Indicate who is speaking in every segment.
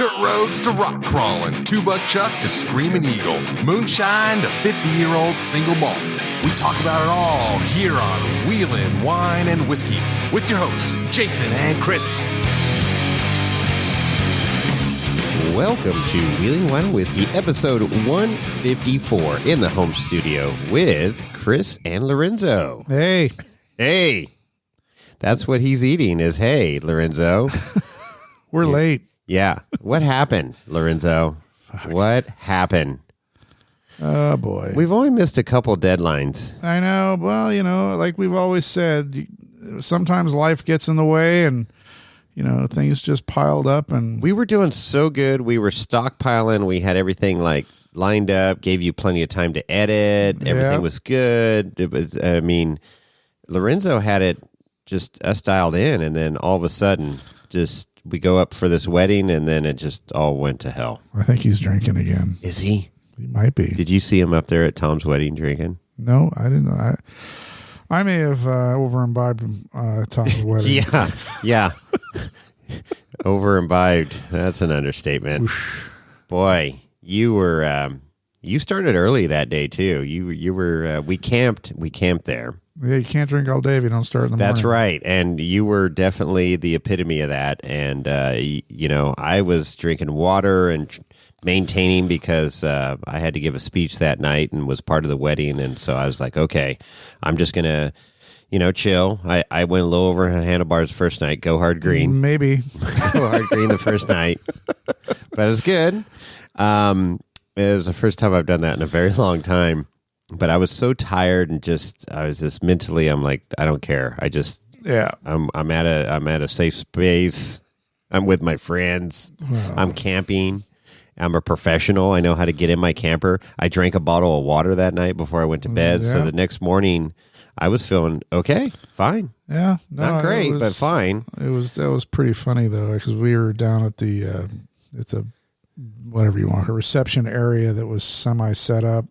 Speaker 1: Dirt roads to rock crawling, two-buck chuck to screaming eagle, moonshine to 50-year-old single malt. We talk about it all here on Wheelin' Wine and Whiskey with your hosts, Jason and Chris.
Speaker 2: Welcome to Wheeling Wine and Whiskey, episode 154 in the home studio with Chris and Lorenzo.
Speaker 3: Hey.
Speaker 2: Hey. That's what he's eating is hay, Lorenzo.
Speaker 3: We're late.
Speaker 2: Yeah. What happened, Lorenzo? What happened?
Speaker 3: Oh, boy.
Speaker 2: We've only missed a couple deadlines.
Speaker 3: I know. Well, like we've always said, sometimes life gets in the way and, things just piled up. And
Speaker 2: we were doing so good. We were stockpiling. We had everything lined up, gave you plenty of time to edit. Everything was good. It was, Lorenzo had it just us dialed in, and then all of a sudden, we go up for this wedding, and then it just all went to hell.
Speaker 3: I think he's drinking again.
Speaker 2: Is he?
Speaker 3: He might be.
Speaker 2: Did you see him up there at Tom's wedding drinking?
Speaker 3: No, I didn't know. I may have over-imbibed Tom's wedding.
Speaker 2: Yeah. Over-imbibed. That's an understatement. Oof. Boy, you were you started early that day too. You were we camped there.
Speaker 3: Yeah, you can't drink all day if you don't start in the morning.
Speaker 2: That's right, and you were definitely the epitome of that. And I was drinking water and maintaining because I had to give a speech that night and was part of the wedding, and so I was like, okay, I'm just gonna, chill. I went a little over handlebars first night. Go hard green,
Speaker 3: maybe.
Speaker 2: Go hard green the first night, but it was good. It was the first time I've done that in a very long time. But I was so tired and I was just mentally, I'm like, I don't care. I'm at a safe space. I'm with my friends. Wow. I'm camping. I'm a professional. I know how to get in my camper. I drank a bottle of water that night before I went to bed. Yeah. So the next morning I was feeling okay, fine.
Speaker 3: Yeah.
Speaker 2: No, not great, but fine.
Speaker 3: That was pretty funny though, because we were down at the, it's a, whatever you want, a reception area that was semi set up,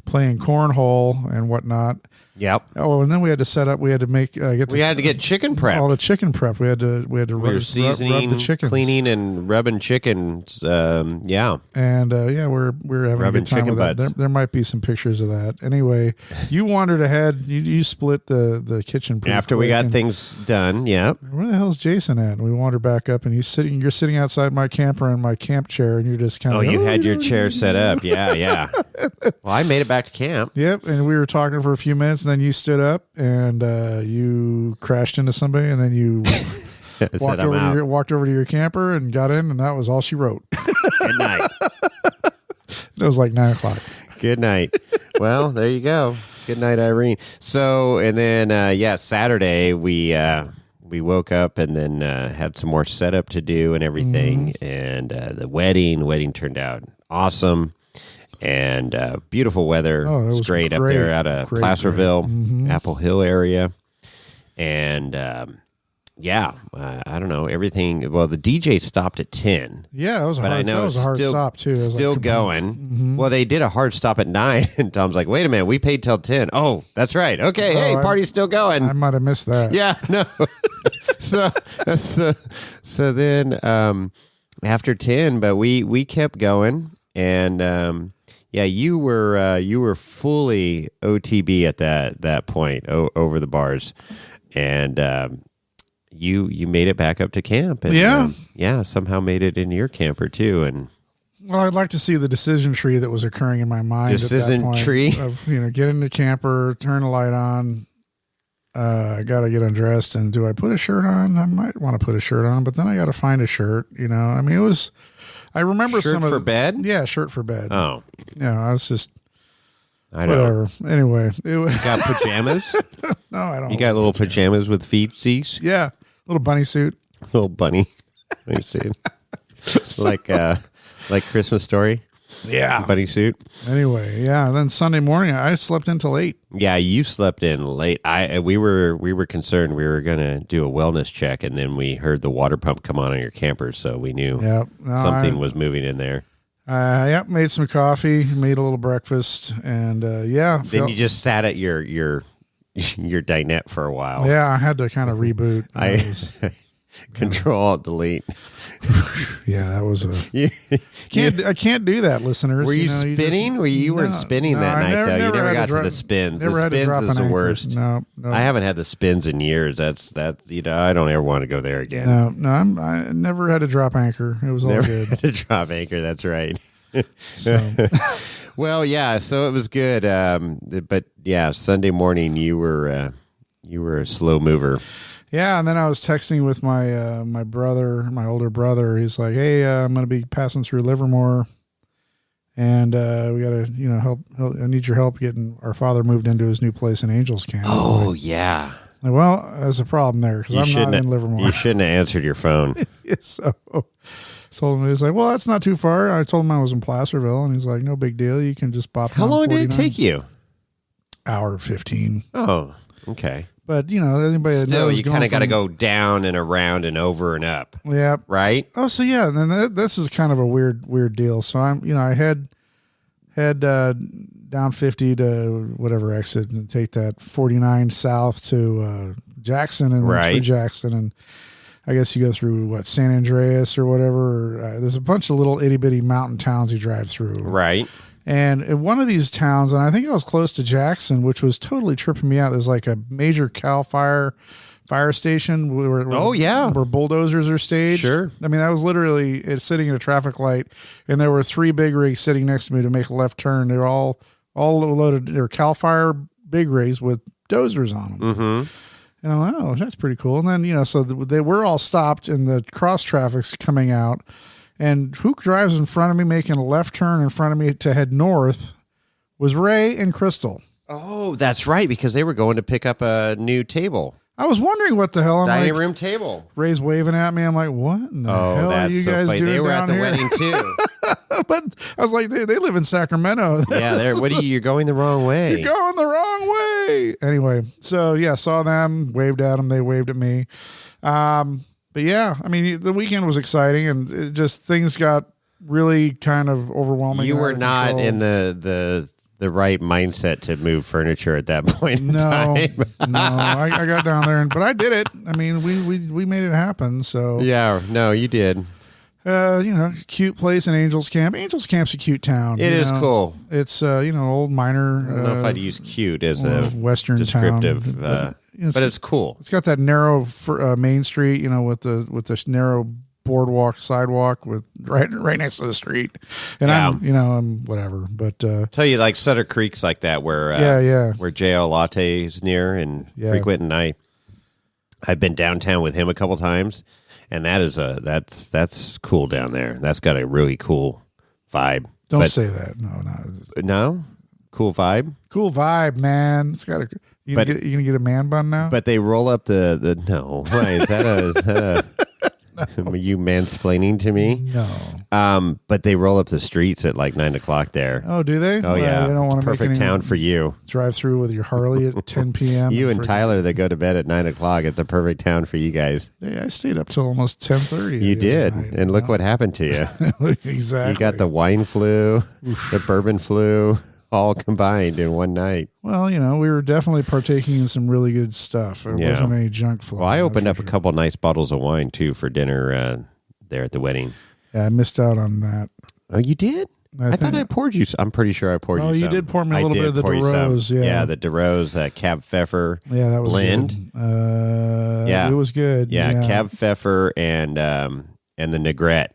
Speaker 3: playing cornhole and whatnot.
Speaker 2: Yep.
Speaker 3: Oh, and then we had to set up. We had to make
Speaker 2: we had to get chicken prep.
Speaker 3: All the chicken prep. We had to
Speaker 2: rub
Speaker 3: the chickens,
Speaker 2: cleaning and rubbing chickens. Yeah.
Speaker 3: And we're having
Speaker 2: rubbing
Speaker 3: a good time with that. There might be some pictures of that. Anyway, you wandered ahead. You split the kitchen
Speaker 2: after we got things done. Yeah.
Speaker 3: Where the hell's Jason at? And we wandered back up, and you're sitting outside my camper in my camp chair, and you're just kind of.
Speaker 2: Oh, you had your chair set up. Yeah. Well, I made it back to camp.
Speaker 3: Yep, and we were talking for a few minutes. And then you stood up and you crashed into somebody, and then you walked over to your camper and got in, and that was all she wrote.
Speaker 2: Good night.
Speaker 3: It was like 9:00.
Speaker 2: Good night. Well, there you go. Good night, Irene. So, and then Saturday we woke up and then had some more setup to do and everything, and the wedding turned out awesome. And beautiful weather, straight up there out of Placerville, Apple Hill area. And, I don't know, everything. Well, the DJ stopped at 10.
Speaker 3: Yeah, that was a hard stop, too.
Speaker 2: Still going. Mm-hmm. Well, they did a hard stop at 9, and Tom's like, wait a minute, we paid till 10. Oh, that's right. Okay, party's still going.
Speaker 3: I might have missed that.
Speaker 2: Yeah, no. so then after 10, but we kept going, and... you were fully OTB at that point over the bars, and you made it back up to camp, and somehow made it into your camper too. And
Speaker 3: well, I'd like to see the decision tree that was occurring in my mind.
Speaker 2: Decision
Speaker 3: at that point
Speaker 2: tree
Speaker 3: of get in the camper, turn the light on. I got to get undressed, and do I put a shirt on? I might want to put a shirt on, but then I got to find a shirt. It was. I remember
Speaker 2: shirt
Speaker 3: some of
Speaker 2: for bed.
Speaker 3: Yeah, shirt for bed.
Speaker 2: Oh,
Speaker 3: yeah. I was just.
Speaker 2: I know.
Speaker 3: Whatever. Anyway,
Speaker 2: you got pajamas?
Speaker 3: No, I don't.
Speaker 2: You got little pajamas with feetsies?
Speaker 3: Yeah, little bunny suit.
Speaker 2: Little bunny. Let me see. like Christmas Story.
Speaker 3: Yeah.
Speaker 2: Bunny suit.
Speaker 3: Anyway, yeah. Then Sunday morning, I slept until 8.
Speaker 2: Yeah, you slept in late. We were concerned we were going to do a wellness check, and then we heard the water pump come on your camper, so we knew something was moving in there.
Speaker 3: Made some coffee, made a little breakfast, and
Speaker 2: Then you just sat at your dinette for a while.
Speaker 3: Yeah, I had to kind of reboot.
Speaker 2: Control Alt Delete.
Speaker 3: Yeah, that was a
Speaker 2: You-
Speaker 3: I can't do that, listeners.
Speaker 2: Were you
Speaker 3: know,
Speaker 2: spinning? You weren't spinning that night, though. You never
Speaker 3: had
Speaker 2: got
Speaker 3: to
Speaker 2: to the spins.
Speaker 3: Never
Speaker 2: The
Speaker 3: had to
Speaker 2: spins
Speaker 3: drop
Speaker 2: is
Speaker 3: an
Speaker 2: the
Speaker 3: anchor.
Speaker 2: worst.
Speaker 3: No.
Speaker 2: I haven't had the spins in years. That's I don't ever want to go there again.
Speaker 3: No, I never had to drop anchor. It was all
Speaker 2: Never
Speaker 3: good.
Speaker 2: had to drop anchor. That's right.
Speaker 3: So,
Speaker 2: Well, yeah. So it was good. But yeah, Sunday morning you were a slow mover.
Speaker 3: yeah, and then I was texting with my my brother, my older brother. He's like, "Hey, I'm going to be passing through Livermore, and we got to help. I need your help getting our father moved into his new place in Angels Camp."
Speaker 2: Oh yeah.
Speaker 3: Like, well, there's a problem there because I'm not in Livermore.
Speaker 2: You shouldn't have answered your phone.
Speaker 3: So told him, he's like, well, that's not too far. I told him I was in Placerville, and he's like, no big deal. You can just pop.
Speaker 2: How long did it take you?
Speaker 3: Hour 15.
Speaker 2: Oh, okay.
Speaker 3: But anybody that
Speaker 2: Still,
Speaker 3: knows,
Speaker 2: you kind of got to go down and around and over and up,
Speaker 3: Yeah.
Speaker 2: right?
Speaker 3: Oh, so yeah. And then this is kind of a weird deal. So I head down 50 to whatever exit and take that 49 south to Jackson and then through Jackson, and I guess you go through San Andreas or whatever. There's a bunch of little itty bitty mountain towns you drive through.
Speaker 2: Right.
Speaker 3: And in one of these towns, and I think I was close to Jackson, which was totally tripping me out. There's like a major Cal fire station where bulldozers are staged.
Speaker 2: Sure.
Speaker 3: I mean, that was literally sitting at a traffic light, and there were 3 big rigs sitting next to me to make a left turn. They were all loaded. They're Cal Fire big rigs with dozers on them.
Speaker 2: Mm-hmm.
Speaker 3: And I'm like, oh, that's pretty cool. And then, so they were all stopped and the cross traffic's coming out. And who drives in front of me making a left turn in front of me to head north was Ray and Crystal.
Speaker 2: Oh, that's right, because they were going to pick up a new table.
Speaker 3: I was wondering what the hell.
Speaker 2: Dining room table.
Speaker 3: Ray's waving at me. I'm like, what in the hell are you guys doing?
Speaker 2: They were
Speaker 3: down
Speaker 2: at the
Speaker 3: here?
Speaker 2: wedding too.
Speaker 3: But I was like, dude, they live in Sacramento.
Speaker 2: Yeah, you're going the wrong way.
Speaker 3: You're going the wrong way. Anyway, so yeah, saw them, waved at them, they waved at me. But yeah, I mean, the weekend was exciting, and it just things got really kind of overwhelming.
Speaker 2: You were not in the right mindset to move furniture at that point in time.
Speaker 3: No, I got down there, but I did it. I mean, we made it happen. So
Speaker 2: yeah, no, you did.
Speaker 3: Cute place in Angels Camp. Angels Camp's a cute town.
Speaker 2: It is cool.
Speaker 3: It's old miner.
Speaker 2: I don't know if I'd use cute as a
Speaker 3: Western
Speaker 2: descriptive,
Speaker 3: town,
Speaker 2: but it's cool.
Speaker 3: It's got that narrow main street, with the narrow boardwalk sidewalk with right next to the street. And I'm whatever, but
Speaker 2: tell you, like Sutter Creek's like that, where where JL Latte is near and frequent, and I've been downtown with him a couple times, and that's cool down there. That's got a really cool vibe.
Speaker 3: Don't say that.
Speaker 2: No, cool vibe.
Speaker 3: Cool vibe, man. It's got a. You gonna get a man bun now?
Speaker 2: But they roll up the no. Why is that a Are you mansplaining to me?
Speaker 3: No.
Speaker 2: But they roll up the streets at like 9 o'clock there.
Speaker 3: Oh, do they?
Speaker 2: Oh, yeah.
Speaker 3: They don't want to
Speaker 2: perfect town for you.
Speaker 3: Drive through with your Harley at 10 p.m.
Speaker 2: You and Tyler that go to bed at 9 o'clock. It's a perfect town for you guys.
Speaker 3: Yeah, I stayed up till almost 10:30.
Speaker 2: You did, and look what happened to you.
Speaker 3: Exactly.
Speaker 2: You got the wine flu, the bourbon flu, all combined in one night.
Speaker 3: Well, we were definitely partaking in some really good stuff. It wasn't any junk flu.
Speaker 2: Well, I opened up a couple nice bottles of wine too for dinner there at the wedding.
Speaker 3: Yeah, I missed out on that.
Speaker 2: Oh, you did? I thought I poured you. I'm pretty sure I poured you some.
Speaker 3: Oh, you did pour me a little bit of the DeRose. Yeah,
Speaker 2: the DeRose Cab Pfeffer.
Speaker 3: Yeah, that was
Speaker 2: blend.
Speaker 3: Good. It was good.
Speaker 2: Yeah, Cab Pfeffer and the Negrette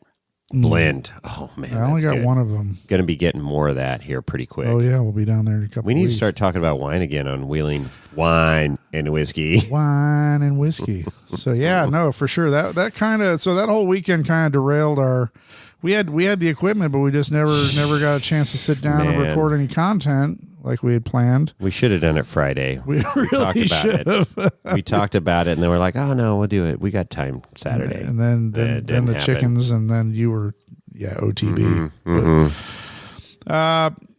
Speaker 2: blend. Oh man,
Speaker 3: I only got one of them.
Speaker 2: Going to be getting more of that here pretty quick.
Speaker 3: Oh yeah, we'll be down there in a couple.
Speaker 2: We need
Speaker 3: weeks.
Speaker 2: to start talking about wine again on Wheeling Wine and Whiskey.
Speaker 3: Wine and whiskey. So yeah, no, for sure. That kind of that whole weekend kind of derailed our. We had the equipment, but we just never got a chance to sit down and record any content like we had planned.
Speaker 2: We should have done it Friday.
Speaker 3: We really should have.
Speaker 2: We talked about it, and then we're like, "Oh no, we'll do it. We got time Saturday."
Speaker 3: And then the chickens, and then you were OTB.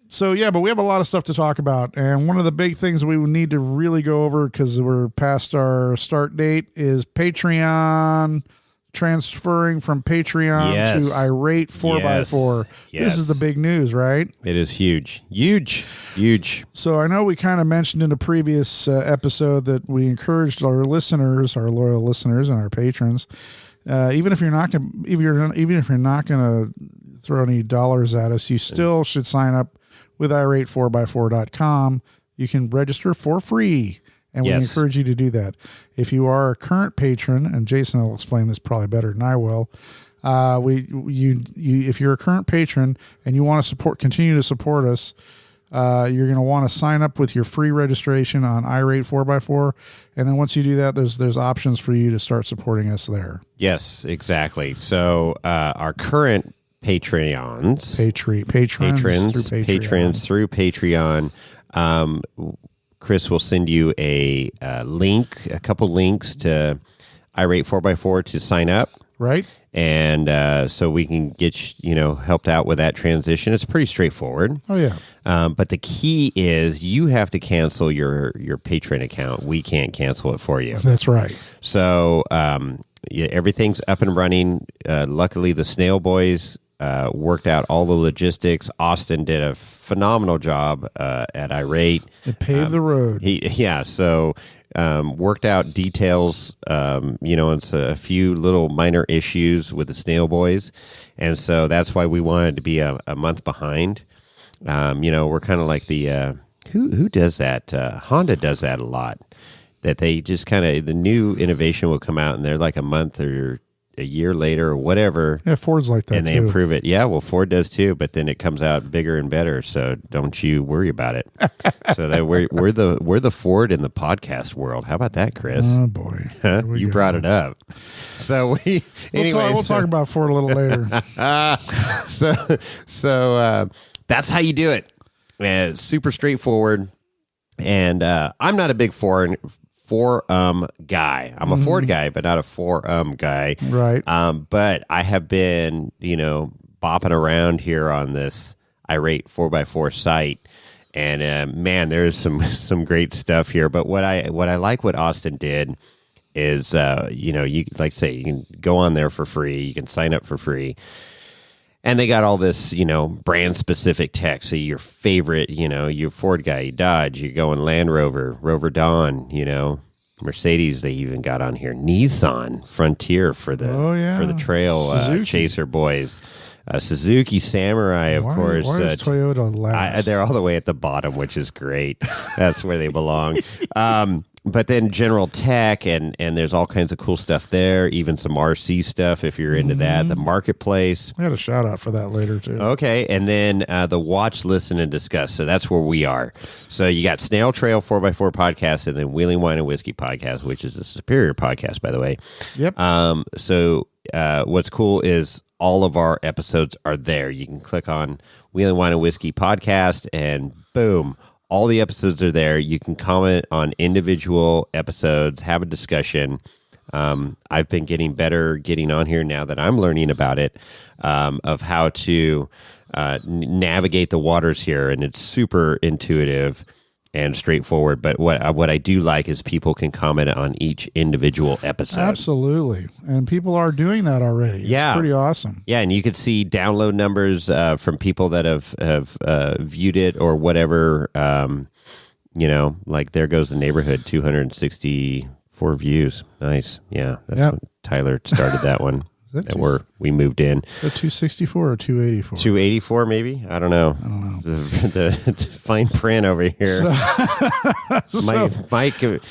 Speaker 3: So yeah, but we have a lot of stuff to talk about, and one of the big things we would need to really go over because we're past our start date is Patreon. Transferring from Patreon to Irate 4x4.
Speaker 2: Yes.
Speaker 3: This is the big news, right?
Speaker 2: It is huge.
Speaker 3: So I know we kind of mentioned in a previous episode that we encouraged our listeners, our loyal listeners and our patrons, even if you're not gonna, even if you're not gonna throw any dollars at us, you still should sign up with irate4x4.com. You can register for free, and we encourage you to do that. If you are a current patron, and Jason will explain this probably better than I will, if you're a current patron and you want to continue to support us, you're going to want to sign up with your free registration on irate 4x4, and then once you do that, there's options for you to start supporting us there. Yes,
Speaker 2: exactly. So our current patrons through Patreon. Chris will send you a couple links to irate 4x4 to sign up.
Speaker 3: Right.
Speaker 2: And so we can get helped out with that transition. It's pretty straightforward.
Speaker 3: Oh yeah.
Speaker 2: But the key is you have to cancel your Patreon account. We can't cancel it for you.
Speaker 3: That's right.
Speaker 2: So everything's up and running. Luckily, the Snail Boys worked out all the logistics. Austin did a phenomenal job at Irate.
Speaker 3: It paved the road.
Speaker 2: So worked out details, it's a few little minor issues with the Snail Boys. And so that's why we wanted to be a month behind. We're kind of like the, who does that? Honda does that a lot. That they just the new innovation will come out and they're like a month or a year later or whatever.
Speaker 3: Yeah, Ford's like that
Speaker 2: and they improve it. Yeah, well, Ford does too, but then it comes out bigger and better. So don't you worry about it. So that we're the Ford in the podcast world. How about that, Chris?
Speaker 3: Oh boy,
Speaker 2: you brought it up. So we'll
Speaker 3: talk about Ford a little later.
Speaker 2: So that's how you do it. It's super straightforward. And I'm not a big forum guy. I'm a Ford guy, but not a forum guy.
Speaker 3: Right.
Speaker 2: But I have been, bopping around here on this Irate 4x4 site, and man, there's some great stuff here. But what I like what Austin did is, you you can go on there for free. You can sign up for free. And they got all this, brand specific tech. So your favorite, your Ford guy, Dodge, you're going Land Rover, Rover Dawn, Mercedes. They even got on here Nissan Frontier for the trail chaser boys. Suzuki Samurai, of course.
Speaker 3: Why is Toyota last?
Speaker 2: They're all the way at the bottom, which is great. That's where they belong. But then General Tech, and there's all kinds of cool stuff there, even some RC stuff if you're into that. The Marketplace.
Speaker 3: We had a shout out for that later, too.
Speaker 2: Okay, and then the Watch, Listen, and Discuss. So that's where we are. So you got Snail Trail 4x4 podcast, and then Wheeling Wine and Whiskey podcast, which is a superior podcast, by the way.
Speaker 3: Yep.
Speaker 2: So what's cool is all of our episodes are there. You can click on Wheeling Wine and Whiskey podcast, and boom, all the episodes are there. You can comment on individual episodes, have a discussion. I've been getting better getting on here now that I'm learning about it, of how to navigate the waters here, and it's super intuitive and straightforward. But what I do like is people can comment on each individual episode.
Speaker 3: Absolutely. And people are doing that already.
Speaker 2: Yeah.
Speaker 3: It's pretty awesome.
Speaker 2: Yeah, and you can see download numbers from people that have viewed it or whatever. Like There Goes the Neighborhood, 264 views. Nice. Yeah, that's when Tyler started that one. We moved in.
Speaker 3: The 264 or 284?
Speaker 2: 284, maybe? I don't know. The fine print over here.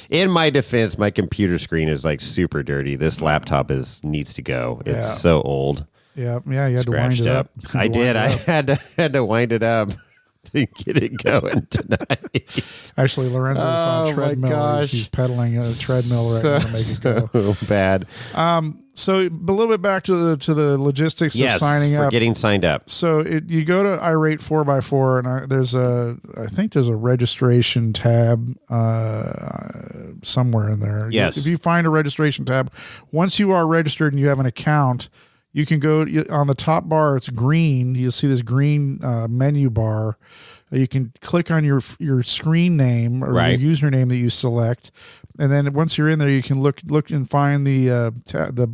Speaker 2: In my defense, my computer screen is like super dirty. This laptop needs to go. It's so old.
Speaker 3: Yeah, you had to wind it up.
Speaker 2: I did. I had to wind it up to get it going tonight.
Speaker 3: Actually, Lorenzo's on treadmill. He's pedaling a treadmill right now to make it go.
Speaker 2: So bad.
Speaker 3: So a little bit back to the logistics of signing up.
Speaker 2: Getting signed up.
Speaker 3: So you go to Irate 4x4, and I think there's a registration tab somewhere in there.
Speaker 2: Yes.
Speaker 3: If you find a registration tab, once you are registered and you have an account, you can go on the top bar. It's green. You'll see this green menu bar. You can click on your screen name or your username that you select. And then once you're in there, you can look and find the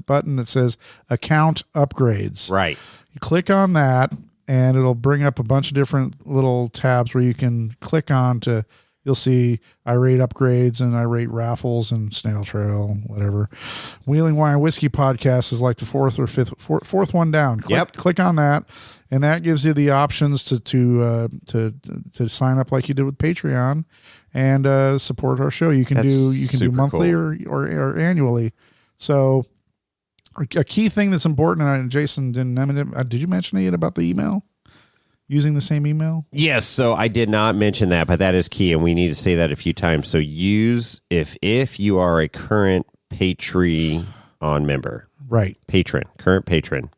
Speaker 3: button that says Account Upgrades.
Speaker 2: Right.
Speaker 3: You click on that, and it'll bring up a bunch of different little tabs where you can click on to you'll see irate upgrades and irate raffles and snail trail, whatever. Wheeling Wine and Whiskey podcast is like the fourth one down. Click on that, and that gives you the options to sign up like you did with Patreon and support our show. You can do monthly or annually. So a key thing that's important, and Jason did you mention it about the email? Using the same email?
Speaker 2: Yes, so I did not mention that, but that is key, and we need to say that a few times. So if you are a current Patreon member,
Speaker 3: right?
Speaker 2: Current patron,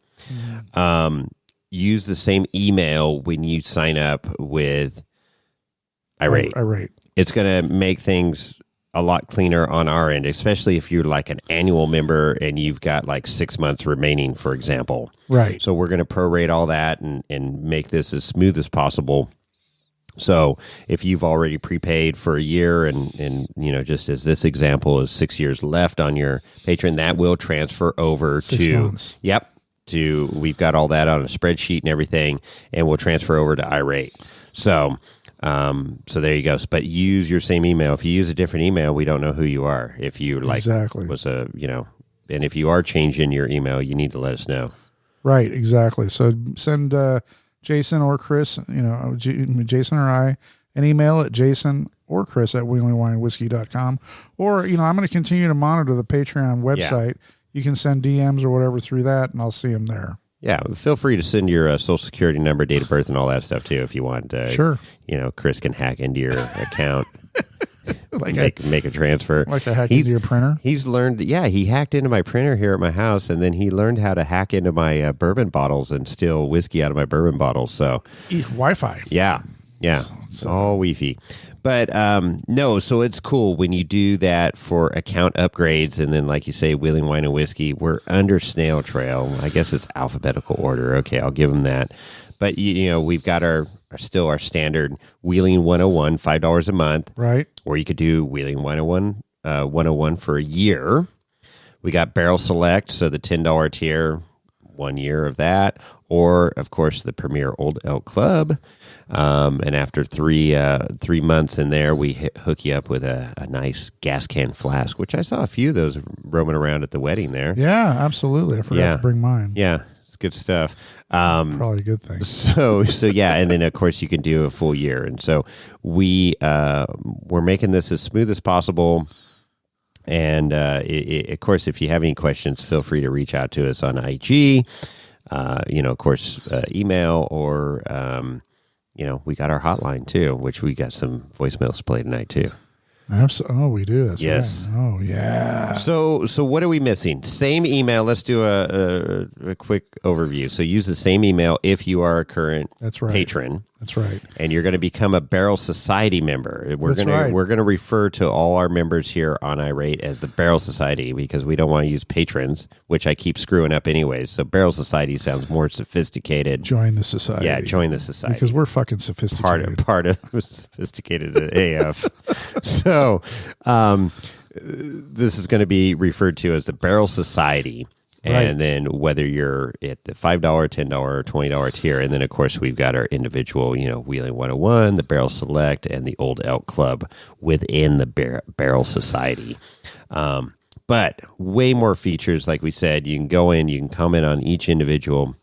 Speaker 2: use the same email when you sign up with Irate. It's going to make things a lot cleaner on our end, especially if you're like an annual member and you've got like 6 months remaining, for example.
Speaker 3: Right.
Speaker 2: So we're going to prorate all that and make this as smooth as possible. So if you've already prepaid for a year and just as this example is 6 years left on your Patreon, that will transfer over
Speaker 3: 6 months.
Speaker 2: Yep. We've got all that on a spreadsheet and everything, and we'll transfer over to Irate. So there you go. But use your same email. If you use a different email, we don't know who you are. If you and if you are changing your email, you need to let us know.
Speaker 3: Right. Exactly. So send Jason or Chris, Jason or I, an email at Jason or Chris at wheelingwinewhiskey.com. Or, I'm going to continue to monitor the Patreon website. Yeah. You can send DMs or whatever through that, and I'll see them there.
Speaker 2: Yeah, feel free to send your social security number, date of birth, and all that stuff too if you want.
Speaker 3: Sure.
Speaker 2: Chris can hack into your account, make a transfer.
Speaker 3: Like a hack into your printer.
Speaker 2: He's learned. Yeah, he hacked into my printer here at my house, and then he learned how to hack into my bourbon bottles and steal whiskey out of my bourbon bottles. So
Speaker 3: Wi-Fi.
Speaker 2: Yeah. So all Wi-Fi. But no, so it's cool when you do that for account upgrades, and then, like you say, Wheeling Wine and Whiskey, we're under Snail Trail. I guess it's alphabetical order. Okay, I'll give them that. But we've got our standard Wheeling 101, $5 a month,
Speaker 3: right?
Speaker 2: Or you could do Wheeling 101 for a year. We got Barrel Select, so the $10 tier, 1 year of that, or of course the Premier Old Elk Club. And after three months in there, we hook you up with a nice gas can flask, which I saw a few of those roaming around at the wedding there.
Speaker 3: Yeah, absolutely. I forgot to bring mine.
Speaker 2: Yeah, it's good stuff.
Speaker 3: Probably a good thing.
Speaker 2: So yeah, and then of course you can do a full year, and so we're making this as smooth as possible. And of course, if you have any questions, feel free to reach out to us on IG. Of course, email or. We got our hotline too, which we got some voicemails to play tonight too.
Speaker 3: Absolutely. Oh, we do. That's
Speaker 2: yes.
Speaker 3: Right. Oh, yeah.
Speaker 2: So what are we missing? Same email. Let's do a quick overview. So use the same email if you are a current patron.
Speaker 3: That's right.
Speaker 2: And you're going to become a Barrel Society member. We're going to refer to all our members here on Irate as the Barrel Society because we don't want to use patrons, which I keep screwing up anyways. So Barrel Society sounds more sophisticated.
Speaker 3: Join the society.
Speaker 2: Yeah, join the society.
Speaker 3: Because we're fucking sophisticated.
Speaker 2: Part of sophisticated AF. So this is going to be referred to as the Barrel Society. And then whether you're at the $5, $10, or $20 tier, and then, of course, we've got our individual, Wheeling 101, the Barrel Select, and the Old Elk Club within the Barrel Society. But way more features, like we said. You can go in, you can comment on each individual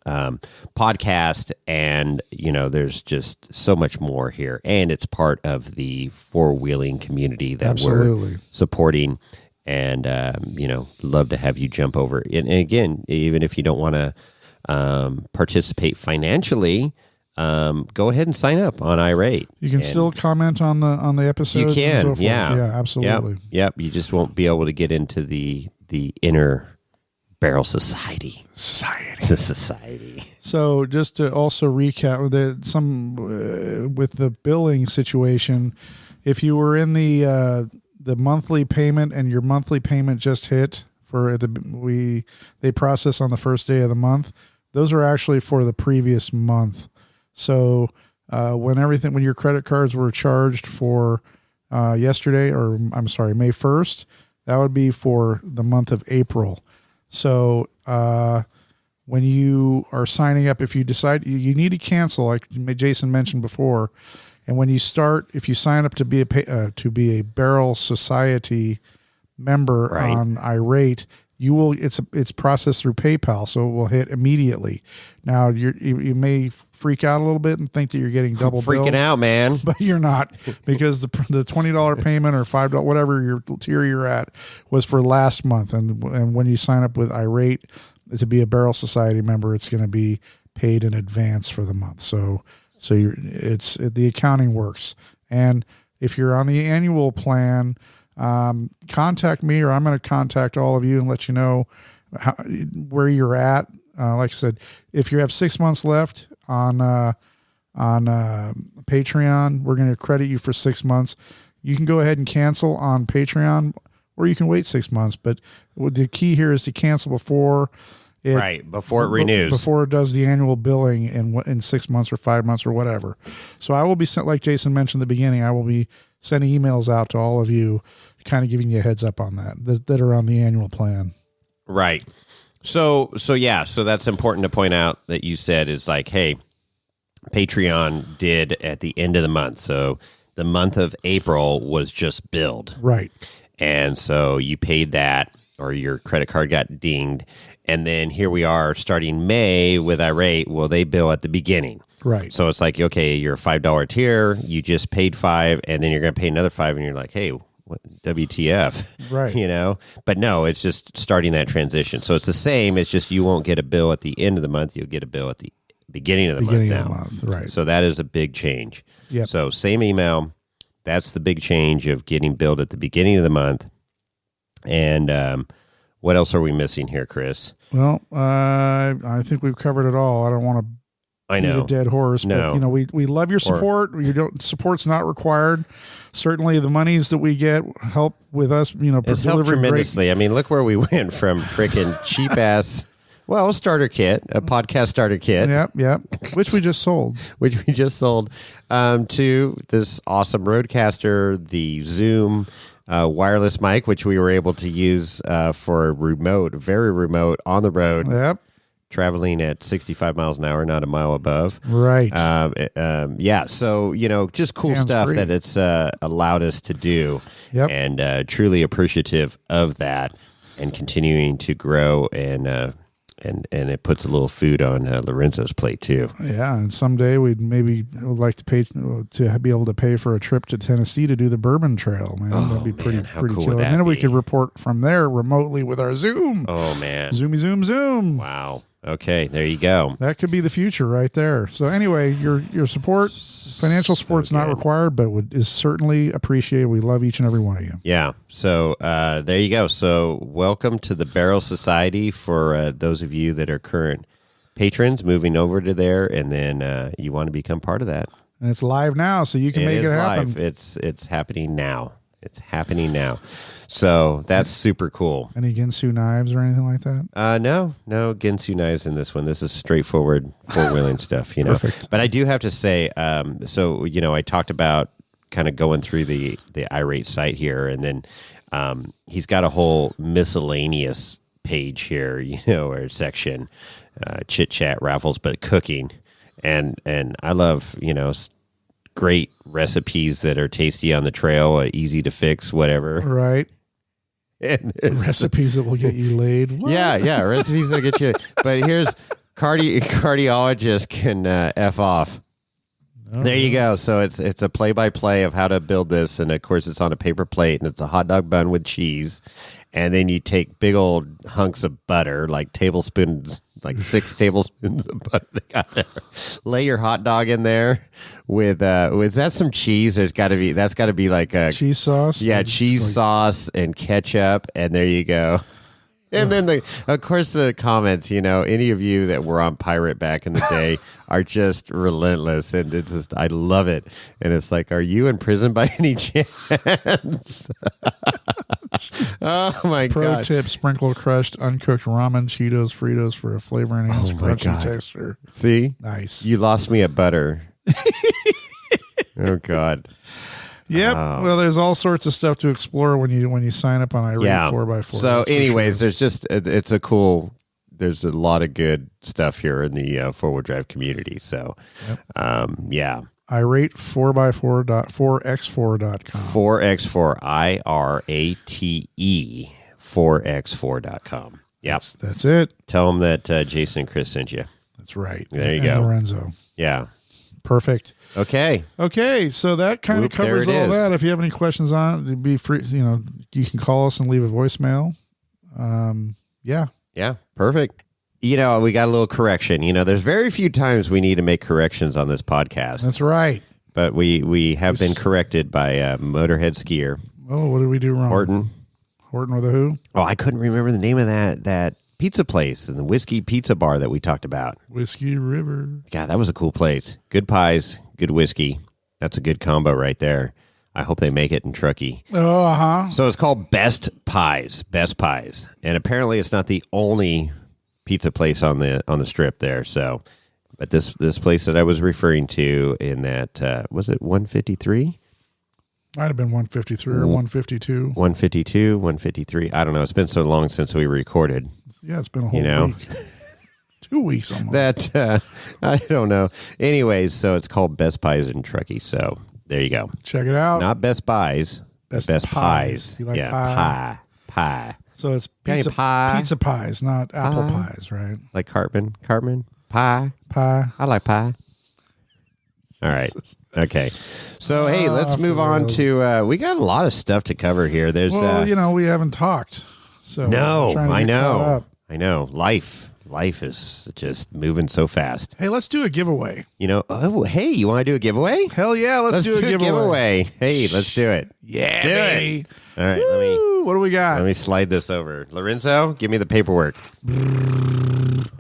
Speaker 2: podcast, and, there's just so much more here. And it's part of the four-wheeling community that we're supporting. And, love to have you jump over. And again, even if you don't want to participate financially, go ahead and sign up on Irate.
Speaker 3: You can still comment on the episodes.
Speaker 2: You can,
Speaker 3: and so forth.
Speaker 2: yeah.
Speaker 3: Yeah, absolutely.
Speaker 2: Yep. You just won't be able to get into the inner Barrel Society. The society.
Speaker 3: So just to also recap with the billing situation, if you were in the monthly payment and your monthly payment just hit they process on the first day of the month, those are actually for the previous month. So when your credit cards were charged for yesterday, or I'm sorry, May 1st, that would be for the month of April. So when you are signing up, if you decide you need to cancel, like Jason mentioned before, And when you start, if you sign up to be a Barrel Society member
Speaker 2: Right.
Speaker 3: on Irate, you will. It's processed through PayPal, so it will hit immediately. Now you may freak out a little bit and think that you're getting double billed,
Speaker 2: Freaking out, man.
Speaker 3: but you're not, because the $20 payment or $5, whatever your tier you're at, was for last month, and when you sign up with Irate to be a Barrel Society member, it's going to be paid in advance for the month. So the accounting works. And if you're on the annual plan, contact me, or I'm going to contact all of you and let you know where you're at. Like I said, if you have 6 months left on Patreon, we're going to credit you for 6 months. You can go ahead and cancel on Patreon, or you can wait 6 months. But the key here is to cancel before it
Speaker 2: renews,
Speaker 3: before it does the annual billing in 6 months or 5 months or whatever. So I will be sent, like Jason mentioned at the beginning, I will be sending emails out to all of you, kind of giving you a heads up on that are on the annual plan.
Speaker 2: Right. So that's important to point out that you said is like, hey, Patreon did at the end of the month. So the month of April was just billed.
Speaker 3: Right.
Speaker 2: And so you paid that, or your credit card got dinged. And then here we are starting May with Irate. Well, they bill at the beginning.
Speaker 3: Right.
Speaker 2: So it's like, okay, you're a $5 tier. You just paid $5, and then you're going to pay another $5, and you're like, hey, what, WTF?
Speaker 3: Right.
Speaker 2: You know? But no, it's just starting that transition. So it's the same. It's just you won't get a bill at the end of the month. You'll get a bill at the beginning of the month now.
Speaker 3: Right.
Speaker 2: So that is a big change.
Speaker 3: Yep.
Speaker 2: So same email. That's the big change of getting billed at the beginning of the month. And what else are we missing here, Chris?
Speaker 3: Well, I think we've covered it all. I don't want to beat a dead horse, but we love your support. Support's not required. Certainly, the monies that we get help with us.
Speaker 2: It's helped tremendously. I mean, look where we went from freaking cheap ass. Well, starter kit, a podcast starter kit.
Speaker 3: Yep. Which we just sold.
Speaker 2: To this awesome Rodecaster, the Zoom wireless mic, which we were able to use for very remote, on the road.
Speaker 3: Yep.
Speaker 2: Traveling at 65 miles an hour, not a mile above.
Speaker 3: Right.
Speaker 2: Yeah. So, just cool stuff that it's allowed us to do.
Speaker 3: Yep.
Speaker 2: And truly appreciative of that, and continuing to grow, and it puts a little food on Lorenzo's plate too.
Speaker 3: Yeah, and someday we'd maybe like to pay to be able to pay for a trip to Tennessee to do the Bourbon Trail. Man, that'd be pretty cool. And then we could report from there remotely with our Zoom.
Speaker 2: Oh man,
Speaker 3: Zoomy Zoom.
Speaker 2: Wow. Okay, there you go.
Speaker 3: That could be the future right there. So anyway, your support, financial support's not required, but is certainly appreciated. We love each and every one of you.
Speaker 2: Yeah. So there you go. So welcome to the Barrel Society for those of you that are current patrons moving over to there, and then you want to become part of that.
Speaker 3: And it's live now, so you can make it happen.
Speaker 2: Live. It's happening now. It's happening now. So that's super cool.
Speaker 3: Any Ginsu knives or anything like that?
Speaker 2: No Ginsu knives in this one. This is straightforward four-wheeling stuff,
Speaker 3: Perfect.
Speaker 2: But I do have to say, so, I talked about kind of going through the Irate site here, and then he's got a whole miscellaneous page here, or section, chit chat, raffles, but cooking. And I love, great recipes that are tasty on the trail, easy to fix, whatever.
Speaker 3: Right.
Speaker 2: And
Speaker 3: recipes that will get you laid. What?
Speaker 2: Yeah, recipes that get you. But here's cardiologist can F off. Oh, there you go. So it's a play-by-play of how to build this, and of course it's on a paper plate, and it's a hot dog bun with cheese, and then you take big old hunks of butter, like tablespoons, like 6 tablespoons of butter they got there. Lay your hot dog in there with is that some cheese? That's got to be like a
Speaker 3: cheese sauce.
Speaker 2: Yeah, cheese sauce and ketchup, and there you go. And then of course the comments, any of you that were on Pirate back in the day are just relentless, and it's just, I love it. And it's like, are you in prison by any chance? Oh my God.
Speaker 3: Pro tip: sprinkle crushed uncooked ramen, Cheetos, Fritos for a flavor enhanced crunchy texture.
Speaker 2: See?
Speaker 3: Nice.
Speaker 2: You lost me at butter. Oh God.
Speaker 3: Yep. Well, there's all sorts of stuff to explore when you sign up on Irate 4x4.
Speaker 2: So anyways, there's just, there's a lot of good stuff here in the four-wheel drive community. So, yeah.
Speaker 3: irate 4x4.com.
Speaker 2: 4x4 IRATE 4x4.com. Yep.
Speaker 3: That's it.
Speaker 2: Tell them that Jason and Chris sent you.
Speaker 3: That's right.
Speaker 2: There you
Speaker 3: and
Speaker 2: go.
Speaker 3: Lorenzo.
Speaker 2: Yeah.
Speaker 3: Perfect.
Speaker 2: Okay.
Speaker 3: So that kind of covers all that. If you have any questions on it, be free. You can call us and leave a voicemail. Yeah.
Speaker 2: Perfect. We got a little correction. There's very few times we need to make corrections on this podcast.
Speaker 3: That's right.
Speaker 2: But we have been corrected by Motorhead Skier.
Speaker 3: Oh, what did we do wrong?
Speaker 2: Horton
Speaker 3: with a who?
Speaker 2: Oh, I couldn't remember the name of that pizza place and the whiskey pizza bar that we talked about.
Speaker 3: Whiskey River.
Speaker 2: God, that was a cool place. Good pies, good whiskey. That's a good combo right there. I hope they make it in Truckee.
Speaker 3: Oh, uh-huh.
Speaker 2: So it's called Best Pies. And apparently it's not the only pizza place on the strip there. So, but this place that I was referring to in that, was it 153?
Speaker 3: Might have been 153 or 152.
Speaker 2: 152, 153. I don't know. It's been so long since we recorded.
Speaker 3: Yeah, it's been a whole week. 2 weeks almost.
Speaker 2: That, I don't know. Anyways, so it's called Best Pies in Truckee. So there you go.
Speaker 3: Check it out.
Speaker 2: Not Best Buys, Best Pies.
Speaker 3: You like
Speaker 2: pie.
Speaker 3: So it's pizza pies, not apple pies, right?
Speaker 2: Like Cartman, pie. I like pie. All right. Okay. So, hey, let's move on to, we got a lot of stuff to cover here. There's,
Speaker 3: we haven't talked. So
Speaker 2: no, I know.
Speaker 3: Up.
Speaker 2: Life is just moving so fast.
Speaker 3: Hey, let's do a giveaway.
Speaker 2: You want to do a giveaway?
Speaker 3: Hell yeah, let's do a giveaway.
Speaker 2: Hey, let's do it.
Speaker 3: Yeah,
Speaker 2: do
Speaker 3: baby.
Speaker 2: It. All right,
Speaker 3: what do we got?
Speaker 2: Let me slide this over. Lorenzo, give me the paperwork. Okay, here we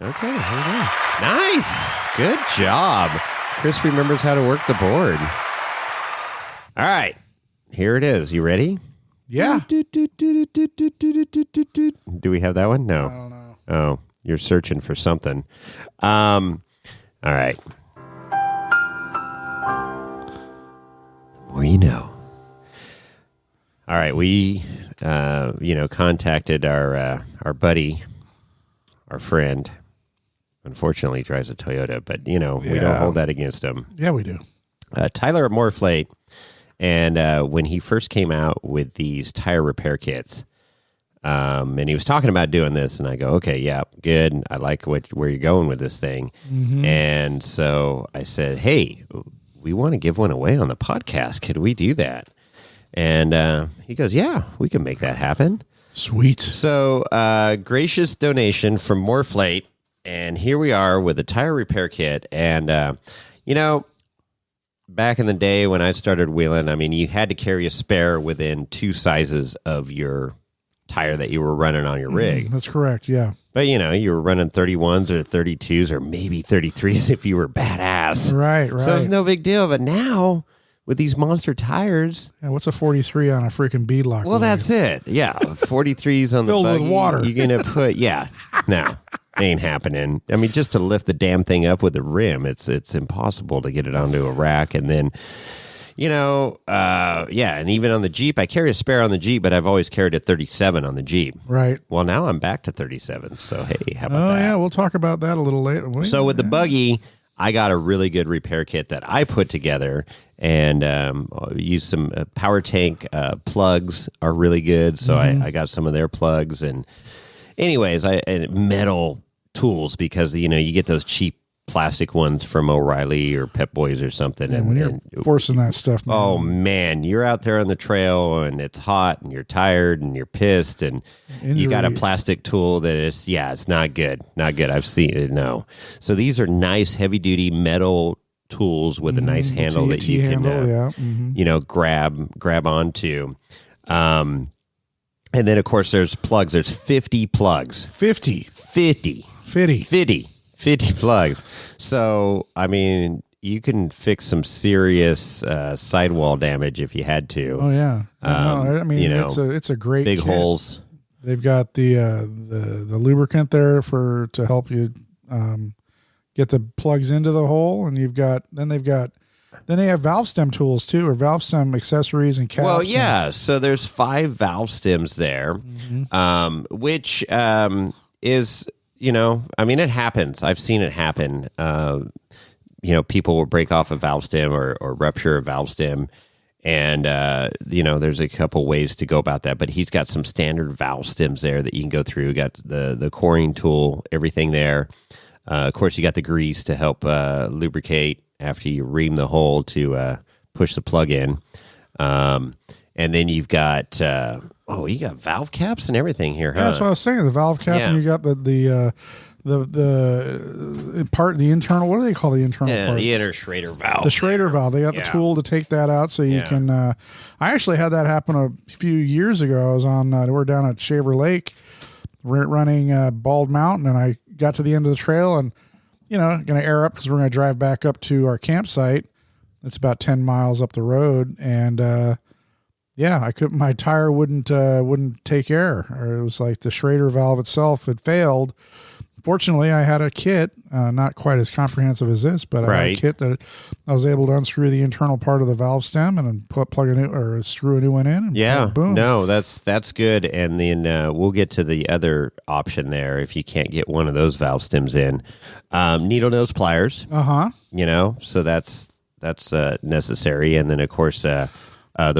Speaker 2: go. Nice. Good job. Chris remembers how to work the board. All right. Here it is. You ready?
Speaker 3: Yeah.
Speaker 2: Do we have that one? No.
Speaker 3: I don't know.
Speaker 2: Oh, you're searching for something. All right. The more you know. All right. We, contacted our buddy, our friend. Unfortunately, he drives a Toyota, but, we don't hold that against him.
Speaker 3: Yeah, we do.
Speaker 2: Tyler at Morflate. And when he first came out with these tire repair kits, and he was talking about doing this, and I go, okay, yeah, good. I like where you're going with this thing. Mm-hmm. And so I said, hey, we want to give one away on the podcast. Could we do that? And he goes, yeah, we can make that happen.
Speaker 3: Sweet.
Speaker 2: So gracious donation from Morflate. And here we are with a tire repair kit. And, back in the day when I started wheeling, you had to carry a spare within 2 sizes of your tire that you were running on your rig.
Speaker 3: That's correct, yeah.
Speaker 2: But, you were running 31s or 32s or maybe 33s if you were badass.
Speaker 3: Right.
Speaker 2: So it's no big deal. But now, with these monster tires...
Speaker 3: Yeah, what's a 43 on a freaking beadlock?
Speaker 2: Well, that's it. Yeah, 43s on the
Speaker 3: filled
Speaker 2: buggy.
Speaker 3: with water.
Speaker 2: You're going to put... Yeah, no. Ain't happening. Just to lift the damn thing up with the rim, it's impossible to get it onto a rack. And then, and even on the Jeep, I carry a spare on the Jeep, but I've always carried a 37 on the Jeep.
Speaker 3: Right.
Speaker 2: Well, now I'm back to 37. So, hey, how about that?
Speaker 3: Oh, yeah, we'll talk about that a little later.
Speaker 2: So with the buggy, I got a really good repair kit that I put together and used some power tank plugs are really good. So I got some of their plugs and anyways, and metal tools because, you get those cheap plastic ones from O'Reilly or Pep Boys or something.
Speaker 3: Yeah, when you're forcing that stuff. Man.
Speaker 2: Oh, man, you're out there on the trail and it's hot and you're tired and you're pissed and you got a plastic tool that is, it's not good. Not good. I've seen it. No. So these are nice heavy-duty metal tools with a nice handle that you can, grab onto. And then, of course, there's plugs. There's 50 plugs.
Speaker 3: 50
Speaker 2: plugs. So, you can fix some serious sidewall damage if you had to.
Speaker 3: Oh, yeah. It's a great
Speaker 2: big
Speaker 3: kit.
Speaker 2: holes.
Speaker 3: They've got the lubricant there to help you get the plugs into the hole, and then they have valve stem tools too, or valve stem accessories and caps.
Speaker 2: Well, yeah. So there's 5 valve stems there, which is, it happens. I've seen it happen. people will break off a valve stem or rupture a valve stem. And, there's a couple ways to go about that. But he's got some standard valve stems there that you can go through. Got the coring tool, everything there. Of course, you got the grease to help lubricate after you ream the hole to push the plug in. And then you've got, you got valve caps and everything here, huh?
Speaker 3: Yeah, that's what I was saying. The valve cap, and you got the part, the internal, what do they call the internal part?
Speaker 2: The inner Schrader valve.
Speaker 3: The Schrader valve. They got the tool to take that out so you can, I actually had that happen a few years ago. I was on, we're down at Shaver Lake running Bald Mountain, and I got to the end of the trail and, going to air up because we're going to drive back up to our campsite. It's about 10 miles up the road. And, I couldn't, my tire wouldn't take air, or it was like the Schrader valve itself had failed. Fortunately, I had a kit, not quite as comprehensive as this, but I had a kit that I was able to unscrew the internal part of the valve stem and then screw a new one in. And boom.
Speaker 2: No, that's good. And then we'll get to the other option there if you can't get one of those valve stems in. Needle nose pliers. So that's necessary. And then of course the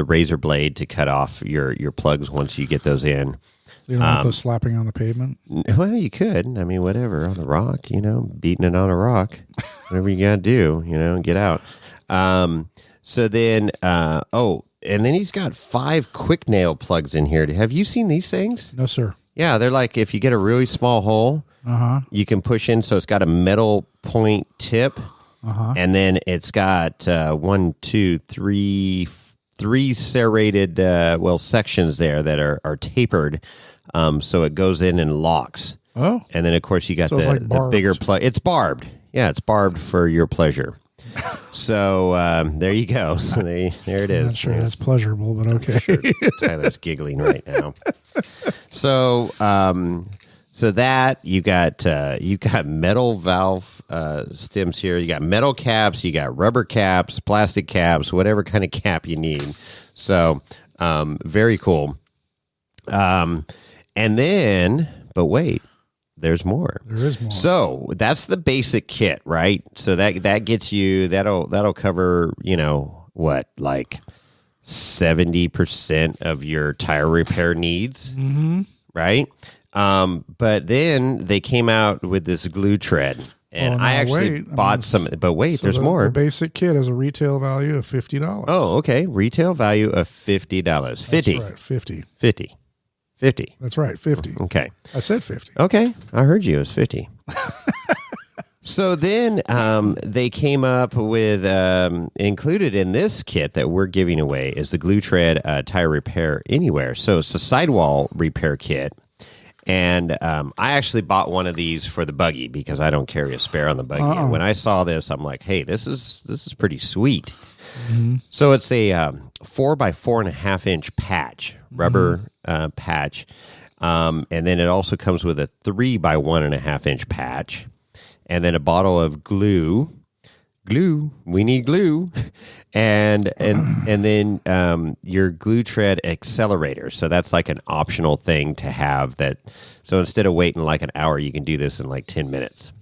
Speaker 2: razor blade to cut off your plugs once you get those in.
Speaker 3: So you don't want those slapping on the pavement?
Speaker 2: Well, you could. I mean, whatever, on the rock, beating it on a rock. Whatever you got to do, get out. So then, and then he's got 5 quick nail plugs in here. Have you seen these things?
Speaker 3: No, sir.
Speaker 2: Yeah, they're like, if you get a really small hole, you can push in. So it's got a metal point tip, and then it's got 3 serrated, sections there that are tapered. So it goes in and locks. Oh. And then, of course, you got the bigger plug. It's barbed. Yeah, it's barbed for your pleasure. So there you go. So there it is.
Speaker 3: I'm not sure that's pleasurable, but okay.
Speaker 2: Sure. Tyler's giggling right now. So that you got metal valve stems here. You got metal caps. You got rubber caps, plastic caps, whatever kind of cap you need. So very cool. And then, but wait, there's more. There is more. So that's the basic kit, right? So that gets you, that'll cover, like 70% of your tire repair needs, right? But then they came out with this glue tread. And I actually bought some, but wait, there's more.
Speaker 3: The basic kit has a retail value of $50.
Speaker 2: Oh, okay. Retail value of $50.
Speaker 3: That's right, 50.
Speaker 2: 50.
Speaker 3: That's right, 50.
Speaker 2: Okay.
Speaker 3: I said 50.
Speaker 2: Okay. I heard you. It was 50. So then they came up with, included in this kit that we're giving away is the Glue Tread Tire Repair Anywhere. So it's a sidewall repair kit. And I actually bought one of these for the buggy because I don't carry a spare on the buggy. And when I saw this, I'm like, hey, this is pretty sweet. So it's a 4 by 4.5 inch patch, rubber patch. And then it also comes with a 3 by 1.5 inch patch. And then a bottle of glue. We need glue. And then your glue tread accelerator. So that's like an optional thing to have that. So instead of waiting like an hour, you can do this in like 10 minutes.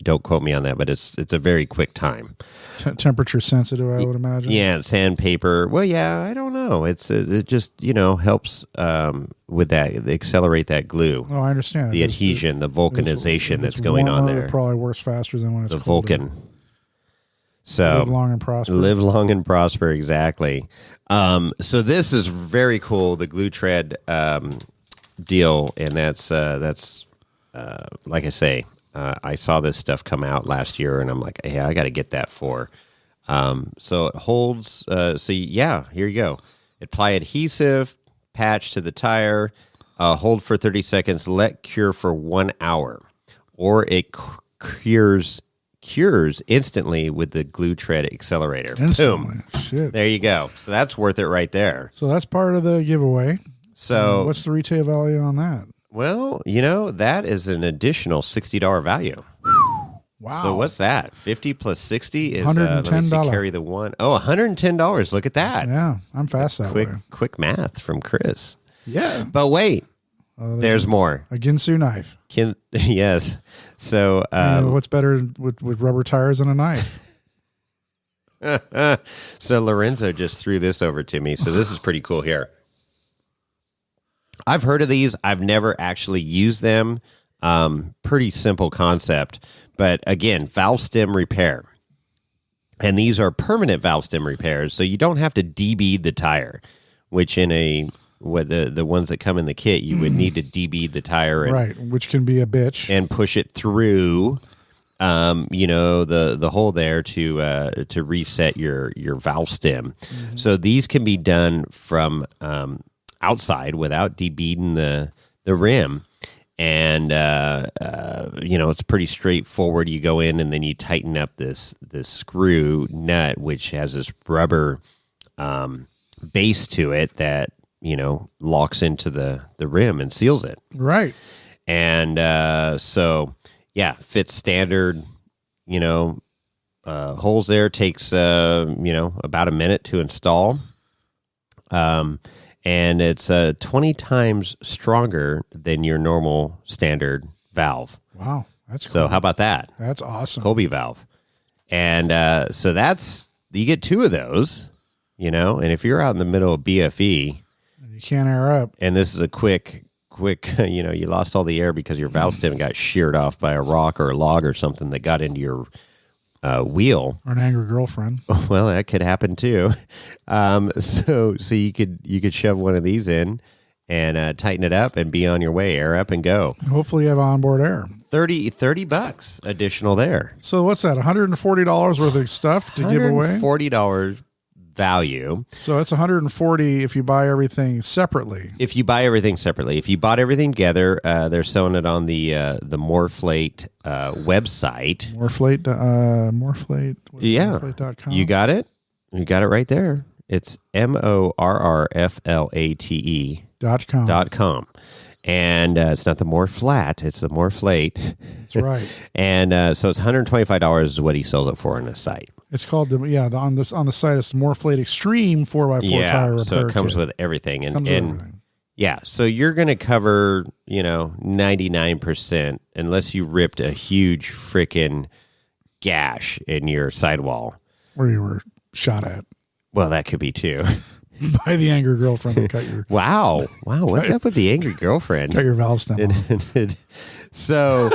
Speaker 2: Don't quote me on that, but it's a very quick time.
Speaker 3: Temperature sensitive, I would imagine.
Speaker 2: Yeah, sandpaper. Well, yeah, I don't know. It just helps with that, accelerate that glue.
Speaker 3: Oh, I understand.
Speaker 2: The adhesion, the vulcanization that's going on there.
Speaker 3: It probably works faster than when it's
Speaker 2: the
Speaker 3: colder.
Speaker 2: Vulcan. So
Speaker 3: live long and prosper.
Speaker 2: Live long and prosper, exactly. So this is very cool, the glue tread deal, and that's like I say. I saw this stuff come out last year, and I'm like, hey, I got to get that for. So it holds. Here you go. Apply adhesive, patch to the tire, hold for 30 seconds, let cure for 1 hour, or it cures instantly with the glue tread accelerator.
Speaker 3: Instantly.
Speaker 2: Boom.
Speaker 3: Shit.
Speaker 2: There you go. So that's worth it right there.
Speaker 3: So that's part of the giveaway.
Speaker 2: So
Speaker 3: what's the retail value on that?
Speaker 2: Well, that is an additional $60 value.
Speaker 3: Wow.
Speaker 2: So what's that? 50 plus 60 is
Speaker 3: $110.
Speaker 2: Carry the one. Oh, $110. Look at that.
Speaker 3: Yeah, I'm fast that way.
Speaker 2: Quick math from Chris.
Speaker 3: Yeah.
Speaker 2: But wait, There's more.
Speaker 3: A Ginsu knife.
Speaker 2: Yes. So
Speaker 3: what's better with rubber tires than a knife?
Speaker 2: So Lorenzo just threw this over to me. So this is pretty cool here. I've heard of these. I've never actually used them. Pretty simple concept. But again, valve stem repair. And these are permanent valve stem repairs. So you don't have to debead the tire, which in the ones that come in the kit, you would need to debead the tire.
Speaker 3: Right, which can be a bitch.
Speaker 2: And push it through the hole there to reset your valve stem. Mm-hmm. So these can be done from outside without debeading the rim, and it's pretty straightforward. You go in and then you tighten up this screw nut, which has this rubber base to it that locks into the rim and seals it.
Speaker 3: Right,
Speaker 2: and fits standard, holes there. Takes, about a minute to install. And it's 20 times stronger than your normal standard valve.
Speaker 3: Wow. That's cool.
Speaker 2: So how about that?
Speaker 3: That's awesome.
Speaker 2: Colby valve. And so you get 2 of those, and if you're out in the middle of BFE.
Speaker 3: You can't air up.
Speaker 2: And this is a quick, you lost all the air because your valve stem got sheared off by a rock or a log or something that got into your wheel.
Speaker 3: Or an angry girlfriend.
Speaker 2: Well, that could happen too. So you could shove one of these in and tighten it up and be on your way, air up and go.
Speaker 3: Hopefully you have onboard air.
Speaker 2: $30 additional there.
Speaker 3: So what's that? $140 worth of stuff to give away?
Speaker 2: $140 value.
Speaker 3: So it's $140 if you buy everything separately.
Speaker 2: If you buy everything separately. If you bought everything together, they're selling it on the Moreflate website.
Speaker 3: Moreflate.
Speaker 2: Yeah.
Speaker 3: Moreflate.com.
Speaker 2: You got it? You got it right there. It's MORRFLATE.com. And it's not the more flat, it's the Moreflate.
Speaker 3: That's right.
Speaker 2: And so it's $125 is what he sells it for on the site.
Speaker 3: It's called on the site it's Moreflate Extreme 4x4 tire repair.
Speaker 2: So it comes
Speaker 3: kit.
Speaker 2: with everything. And
Speaker 3: everything.
Speaker 2: Yeah, so you're going to cover, 99% unless you ripped a huge freaking gash in your sidewall.
Speaker 3: Where you were shot at.
Speaker 2: Well, that could be too.
Speaker 3: By the angry girlfriend that cut your...
Speaker 2: Wow, what's up with the angry girlfriend?
Speaker 3: Cut your valve stem off.
Speaker 2: So,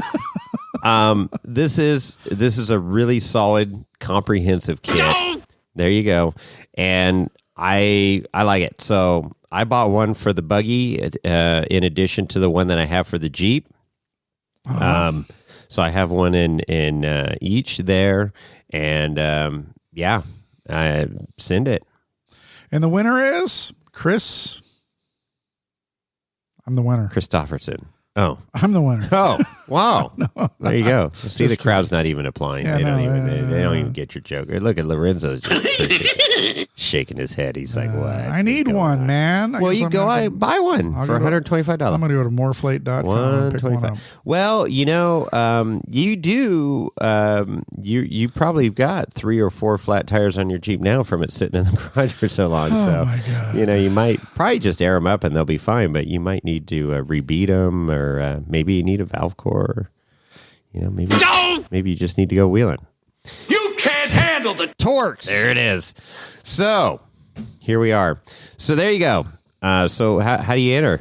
Speaker 2: this is a really solid, comprehensive kit. There you go. And I like it. So I bought one for the buggy in addition to the one that I have for the Jeep. Uh-huh. So I have one in each there, and I send it. And
Speaker 3: the winner is Chris. I'm the winner.
Speaker 2: Christofferson. Oh,
Speaker 3: I'm the winner.
Speaker 2: Oh, wow. No. There you go. See, the
Speaker 3: Just
Speaker 2: crowd's not even applying.
Speaker 3: Yeah,
Speaker 2: they don't even get your joke. Look at Lorenzo's just shaking his head. He's like, what?
Speaker 3: I need one, man.
Speaker 2: Well, you go buy one for $125.
Speaker 3: I'm going to go to moreflate.com and pick one up.
Speaker 2: Well, you do. You probably got 3 or 4 flat tires on your Jeep now from it sitting in the garage for so long.
Speaker 3: Oh, my God.
Speaker 2: You might probably just air them up and they'll be fine, but you might need to rebeat them, or maybe you need a valve core. Maybe you just need to go wheeling.
Speaker 1: You can't handle the torques.
Speaker 2: There it is. So here we are. So there you go. So how do you enter?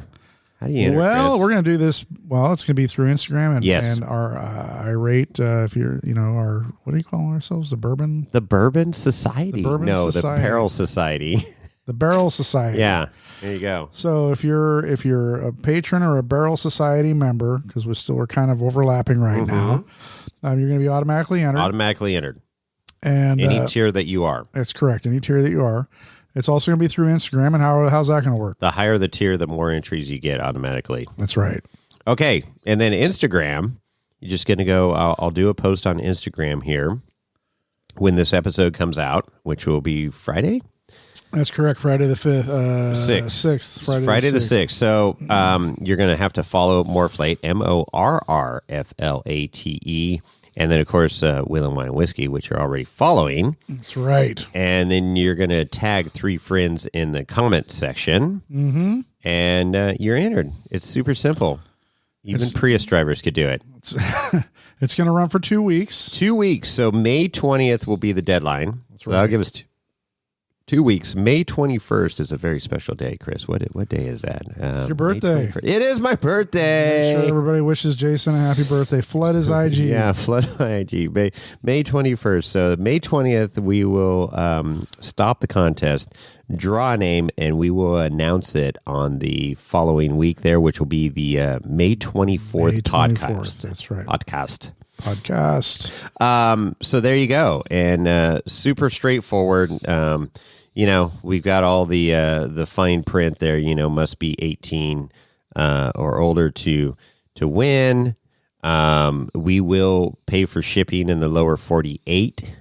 Speaker 3: Well,
Speaker 2: Chris?
Speaker 3: we're going to do this. Well, it's going to be through Instagram and,
Speaker 2: yes.
Speaker 3: and our irate. If you're, our, what do you call ourselves? The Bourbon
Speaker 2: Society.
Speaker 3: The Bourbon Society.
Speaker 2: The Barrel Society.
Speaker 3: The Barrel Society.
Speaker 2: Yeah. There you go.
Speaker 3: So if you're a patron or a Barrel Society member, because we're kind of overlapping right now, you're going to be automatically entered. And
Speaker 2: any tier that you are.
Speaker 3: That's correct. Any tier that you are. It's also going to be through Instagram. And how's that going to work?
Speaker 2: The higher the tier, the more entries you get automatically.
Speaker 3: That's right.
Speaker 2: Okay. And then Instagram, you're just going to go, I'll do a post on Instagram here when this episode comes out, which will be Friday.
Speaker 3: That's correct. Friday the 5th. 6th.
Speaker 2: Friday the 6th. So you're going to have to follow Moreflate, MORRFLATE. And then, of course, Wheel and Wine Whiskey, which you're already following.
Speaker 3: That's right.
Speaker 2: And then you're going to tag 3 friends in the comment section.
Speaker 3: Mm-hmm.
Speaker 2: And you're entered. It's super simple. Even Prius drivers could do it.
Speaker 3: It's going to run for 2 weeks.
Speaker 2: 2 weeks. So May 20th will be the deadline. So that'll give us 2 weeks. May 21st is a very special day, Chris. What day is that?
Speaker 3: Your birthday.
Speaker 2: It is my birthday.
Speaker 3: Make sure everybody wishes Jason a happy birthday. Flood his IG.
Speaker 2: Yeah, flood my IG. May 21st. So May 20th, we will stop the contest, draw a name, and we will announce it on the following week there, which will be the May 24th podcast.
Speaker 3: That's right.
Speaker 2: Podcast.
Speaker 3: Podcast.
Speaker 2: So there you go. And super straightforward. We've got all the fine print there, must be 18 or older to win. We will pay for shipping in the lower 48.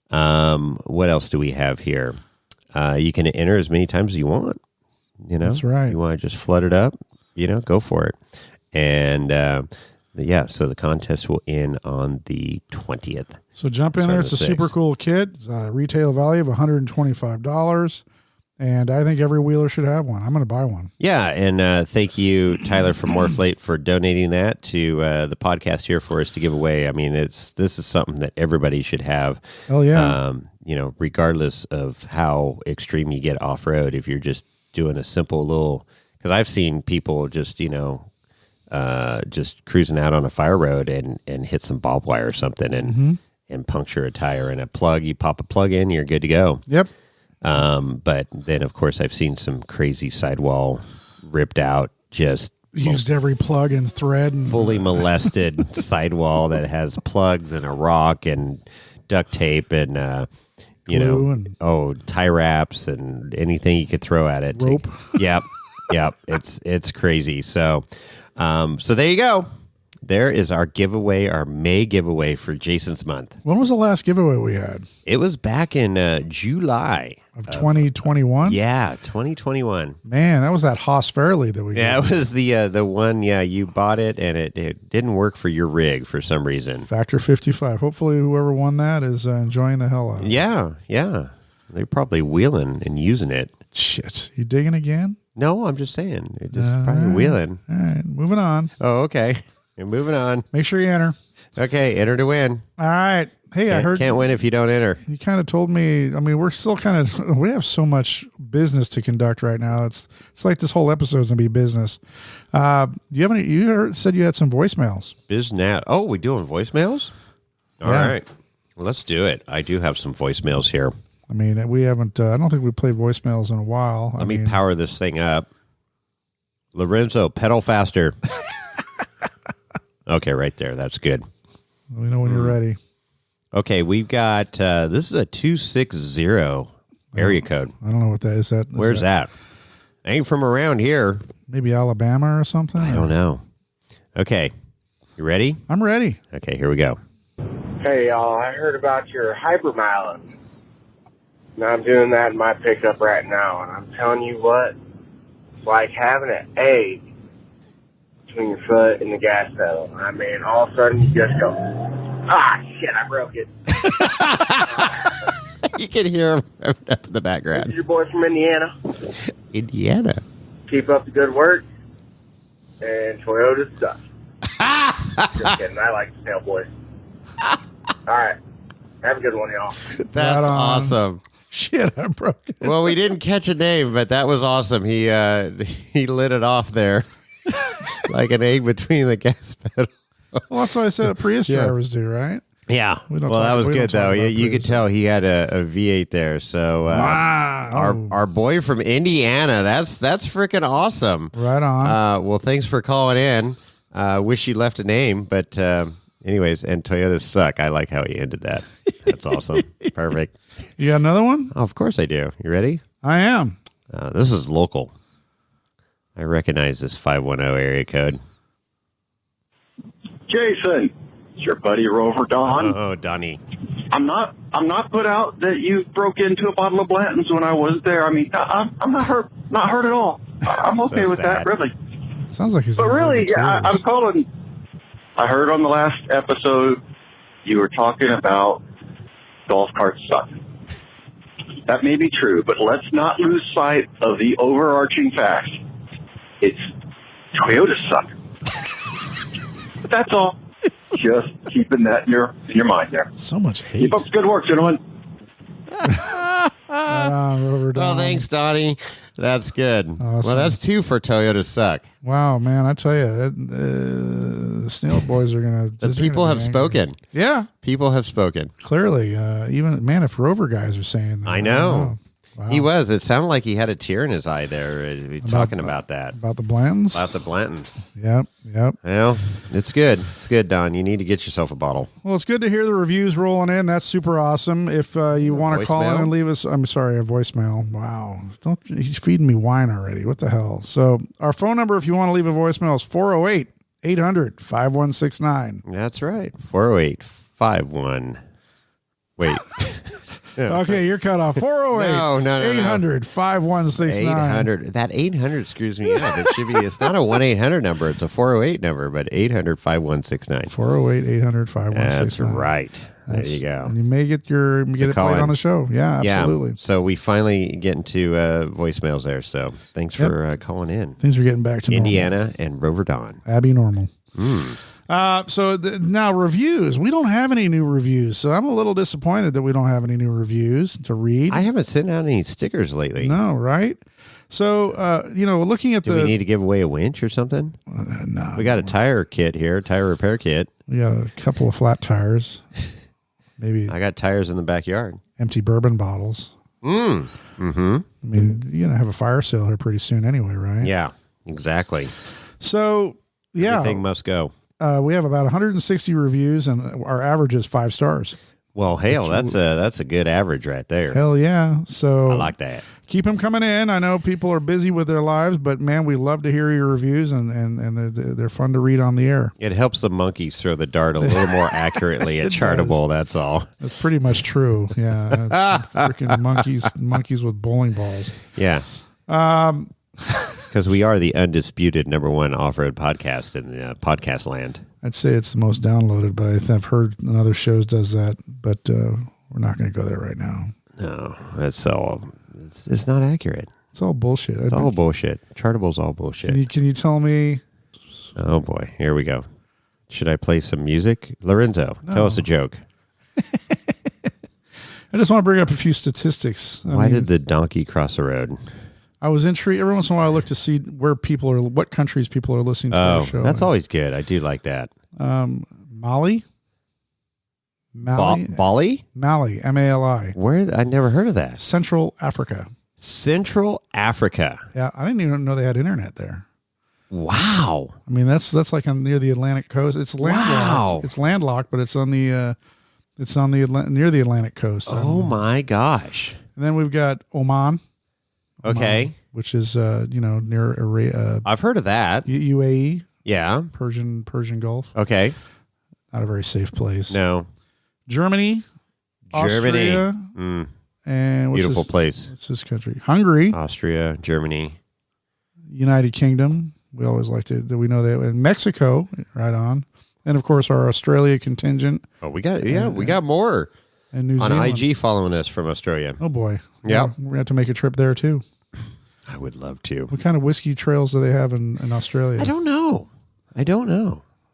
Speaker 2: What else do we have here? You can enter as many times as you want.
Speaker 3: That's right.
Speaker 2: You want to just flood it up, go for it. And so the contest will end on the 20th.
Speaker 3: So jump in there. It's a super cool kit. Retail value of $125. And I think every wheeler should have one. I'm going to buy one.
Speaker 2: Yeah, and thank you, Tyler from Morphlate, for donating that to the podcast here for us to give away. I mean, this is something that everybody should have.
Speaker 3: Hell yeah.
Speaker 2: Regardless of how extreme you get off-road, if you're just doing a simple little... Because I've seen people just, just cruising out on a fire road and hit some barbed wire or something and puncture a tire and a plug. You pop a plug in, you're good to go.
Speaker 3: Yep.
Speaker 2: But then, of course, I've seen some crazy sidewall ripped out, just
Speaker 3: used every plug and thread. And
Speaker 2: fully molested sidewall that has plugs and a rock and duct tape and, tie wraps and anything you could throw at it.
Speaker 3: Rope.
Speaker 2: Yep. It's crazy. So there you go. There is our giveaway, our May giveaway for Jason's month.
Speaker 3: When was the last giveaway we had?
Speaker 2: It was back in July
Speaker 3: of 2021.
Speaker 2: Yeah, 2021.
Speaker 3: Man, that was that Haas Fairleigh that we got.
Speaker 2: Yeah, it was the one. Yeah, you bought it and it didn't work for your rig for some reason.
Speaker 3: Factor 55. Hopefully, whoever won that is enjoying the hell out of it.
Speaker 2: Yeah. They're probably wheeling and using it.
Speaker 3: Shit, you digging again?
Speaker 2: No, I'm just saying. It just probably wheeling.
Speaker 3: All right, moving on.
Speaker 2: Oh, okay. You're moving on.
Speaker 3: Make sure you enter.
Speaker 2: Okay, enter to win.
Speaker 3: All right. Hey, I heard...
Speaker 2: Can't win if you don't enter.
Speaker 3: You kind of told me... I mean, we're still kind of... We have so much business to conduct right now. It's like this whole episode's going to be business. You said you had some voicemails.
Speaker 2: Biznat. Oh, we doing voicemails? All right. Well, let's do it. I do have some voicemails here.
Speaker 3: I mean, we haven't... I don't think we played voicemails in a while.
Speaker 2: Let me power this thing up. Lorenzo, pedal faster. Okay, right there. That's good.
Speaker 3: We know when you're ready.
Speaker 2: Okay, we've got, this is a 260 area code.
Speaker 3: I don't know what that is.
Speaker 2: Where's that? Ain't from around here.
Speaker 3: Maybe Alabama or something?
Speaker 2: I don't know. Okay, you ready?
Speaker 3: I'm ready.
Speaker 2: Okay, here we go.
Speaker 4: Hey, y'all, I heard about your hypermiling. Now I'm doing that in my pickup right now, and I'm telling you what, it's like having an egg between your foot and the gas pedal. I mean, all of a sudden you just go, shit, I broke it.
Speaker 2: You can hear him up in the background.
Speaker 4: This is your boy from Indiana.
Speaker 2: Indiana.
Speaker 4: Keep up the good work, and Toyota sucks. Just kidding, I like the Snail Boys. All right, have a good one, y'all.
Speaker 2: That's awesome.
Speaker 3: Shit, I broke it.
Speaker 2: Well, we didn't catch a name, but that was awesome. He lit it off there like an egg between the gas pedal.
Speaker 3: Well, that's what I said Prius drivers do, right?
Speaker 2: Yeah. Well, that was good, though. You could tell he had a V8 there. So
Speaker 3: wow.
Speaker 2: Our boy from Indiana, that's freaking awesome.
Speaker 3: Right on.
Speaker 2: Well, thanks for calling in. Wish you left a name, but anyways, and Toyotas suck. I like how he ended that. That's awesome. Perfect.
Speaker 3: You got another one?
Speaker 2: Oh, of course I do. You ready?
Speaker 3: I am.
Speaker 2: This is local. I recognize this 510 area code.
Speaker 5: Jason, it's your buddy Rover Don.
Speaker 2: Oh, Donnie.
Speaker 5: I'm not put out that you broke into a bottle of Blanton's when I was there. I mean, I'm not hurt at all. I'm okay
Speaker 2: So
Speaker 5: with that,
Speaker 2: sad.
Speaker 5: really.
Speaker 3: Sounds like he's.
Speaker 5: But really, I'm calling. I heard on the last episode you were talking about golf carts suck. That may be true, but let's not lose sight of the overarching fact. It's Toyotas suck. That's all. Just keeping that in your mind there.
Speaker 3: So much hate.
Speaker 5: Keep up the good work, gentlemen.
Speaker 3: Rover
Speaker 2: Well,
Speaker 3: Don.
Speaker 2: thanks, Donnie. That's good.
Speaker 3: Awesome.
Speaker 2: Well, that's 2 for Toyota suck.
Speaker 3: Wow, man, I tell you, the Snail Boys are gonna.
Speaker 2: The
Speaker 3: just
Speaker 2: people
Speaker 3: gonna
Speaker 2: have
Speaker 3: be angry.
Speaker 2: spoken.
Speaker 3: Yeah,
Speaker 2: People have spoken.
Speaker 3: clearly. Even man, if Rover guys are saying that,
Speaker 2: I know.
Speaker 3: Wow.
Speaker 2: He was. It sounded like he had a tear in his eye there talking about that.
Speaker 3: About the Blantons.
Speaker 2: About the Blantons.
Speaker 3: Yep.
Speaker 2: Well, it's good. It's good, Don. You need to get yourself a bottle.
Speaker 3: Well, it's good to hear the reviews rolling in. That's super awesome. If you want to call in
Speaker 2: Voicemail?
Speaker 3: and leave us, I'm sorry, a voicemail. Wow. He's feeding me wine already. What the hell? So our phone number, if you want to leave a voicemail, is 408-800-5169.
Speaker 2: That's right. 408-51. Wait. Yeah.
Speaker 3: Okay, you're cut off. 408
Speaker 2: No.
Speaker 3: 800 5169.
Speaker 2: 800. That 800 screws me up. It should be. It's not a 1-800 number. It's a 408 number, but 800-5169.
Speaker 3: 408 800 5169.
Speaker 2: That's right. There you go.
Speaker 3: And you may get it
Speaker 2: call
Speaker 3: played
Speaker 2: in.
Speaker 3: on the show. Yeah, absolutely.
Speaker 2: Yeah. So we finally get into voicemails there. So thanks for calling in.
Speaker 3: Things are getting back to normal.
Speaker 2: Indiana and Rover Don.
Speaker 3: Abby normal. Now reviews. We don't have any new reviews, so I'm a little disappointed that we don't have any new reviews to read.
Speaker 2: I haven't sent out any stickers lately.
Speaker 3: No, right? So, looking at
Speaker 2: Do we need to give away a winch or something?
Speaker 3: no,
Speaker 2: We got a tire kit here, tire repair kit.
Speaker 3: we got a couple of flat tires, maybe
Speaker 2: I got tires in the backyard.
Speaker 3: empty bourbon bottles.
Speaker 2: Mm-hmm.
Speaker 3: I mean, you're gonna have a fire sale here pretty soon, anyway, right?
Speaker 2: Yeah, exactly.
Speaker 3: So, yeah,
Speaker 2: Everything must go.
Speaker 3: we have about 160 reviews, and our average is 5 stars.
Speaker 2: Well, hell, that's a good average right there.
Speaker 3: Hell yeah! So
Speaker 2: I like that.
Speaker 3: keep them coming in. I know people are busy with their lives, but man, we love to hear your reviews, and they're fun to read on the air.
Speaker 2: It helps the monkeys throw the dart a little more accurately at Chartable. That's all.
Speaker 3: That's pretty much true. Yeah, freaking monkeys with bowling balls.
Speaker 2: Yeah. Because we are the undisputed #1 off-road podcast in the podcast land.
Speaker 3: I'd say it's the most downloaded, but I've heard other shows does that. But we're not going to go there right now.
Speaker 2: No, that's all. It's not accurate.
Speaker 3: It's all bullshit.
Speaker 2: It's all bullshit. Chartable's all bullshit.
Speaker 3: Can you tell me?
Speaker 2: Oh boy, here we go. Should I play some music? Lorenzo, tell us a joke.
Speaker 3: I just want to bring up a few statistics.
Speaker 2: Why did the donkey cross the road?
Speaker 3: I was intrigued. Every once in a while, I look to see what countries people are listening to our show.
Speaker 2: That's always good. I do like that.
Speaker 3: Mali,
Speaker 2: Bali?
Speaker 3: Mali, M-A-L-I,
Speaker 2: Where? I never heard of that.
Speaker 3: Central Africa.
Speaker 2: Central Africa.
Speaker 3: Yeah, I didn't even know they had internet there.
Speaker 2: Wow.
Speaker 3: I mean, that's like near the Atlantic coast. It's landlocked.
Speaker 2: Wow.
Speaker 3: It's landlocked, but it's on the near the Atlantic coast.
Speaker 2: Oh my gosh.
Speaker 3: And then we've got Oman.
Speaker 2: Okay.
Speaker 3: Which is near
Speaker 2: I've heard of that.
Speaker 3: UAE,
Speaker 2: Yeah.
Speaker 3: Persian Gulf.
Speaker 2: Okay.
Speaker 3: Not a very safe place.
Speaker 2: No.
Speaker 3: Germany,
Speaker 2: Germany.
Speaker 3: Austria, and
Speaker 2: Beautiful place.
Speaker 3: What's this country? Hungary,
Speaker 2: Austria, Germany.
Speaker 3: United Kingdom. We always like to we know that. And Mexico, right on. And of course our Australia contingent
Speaker 2: Oh, we got more
Speaker 3: and New
Speaker 2: on
Speaker 3: Zealand.
Speaker 2: IG following us from Australia.
Speaker 3: Oh boy.
Speaker 2: Yeah.
Speaker 3: We're gonna have to make a trip there too.
Speaker 2: I would love to.
Speaker 3: What kind of whiskey trails do they have in Australia?
Speaker 2: I don't know.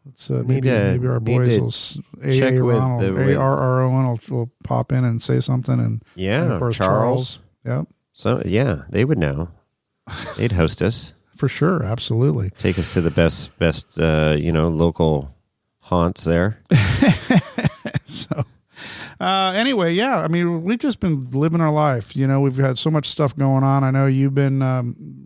Speaker 3: It's, maybe our boys will
Speaker 2: check with
Speaker 3: ARRON will pop in and say something, and of course Charles. Yep,
Speaker 2: So yeah, they would know. They'd host us.
Speaker 3: for sure, absolutely.
Speaker 2: Take us to the best local haunts there.
Speaker 3: So anyway, yeah, I mean, we've just been living our life. We've had so much stuff going on. I know you've been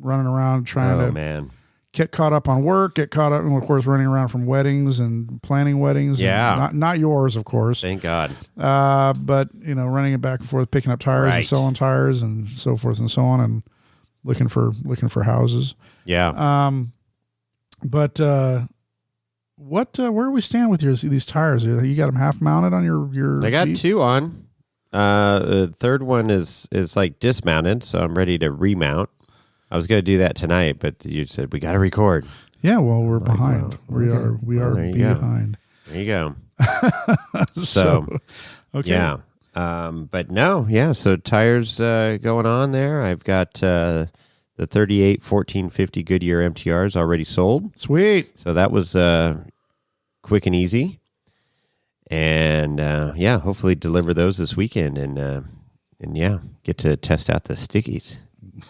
Speaker 3: running around trying to get caught up on work, get caught up, and of course, running around from weddings and planning weddings.
Speaker 2: Yeah.
Speaker 3: And not yours, of course.
Speaker 2: Thank God.
Speaker 3: But running it back and forth, picking up tires and selling tires and so forth and so on, and looking for houses.
Speaker 2: Yeah.
Speaker 3: But where we stand with these tires? You got them half mounted on your
Speaker 2: I got
Speaker 3: Jeep?
Speaker 2: 2 on. The third one is like dismounted, so I'm ready to remount. I was going to do that tonight, but you said we got to record.
Speaker 3: Yeah, well, we're behind.
Speaker 2: well,
Speaker 3: We are
Speaker 2: there you
Speaker 3: behind.
Speaker 2: There you go.
Speaker 3: Okay.
Speaker 2: Yeah. But no, yeah. So tires going on there. I've got the 38 1450 Goodyear MTRs already sold.
Speaker 3: Sweet.
Speaker 2: So that was quick and easy. And yeah, hopefully deliver those this weekend and yeah, get to test out the stickies.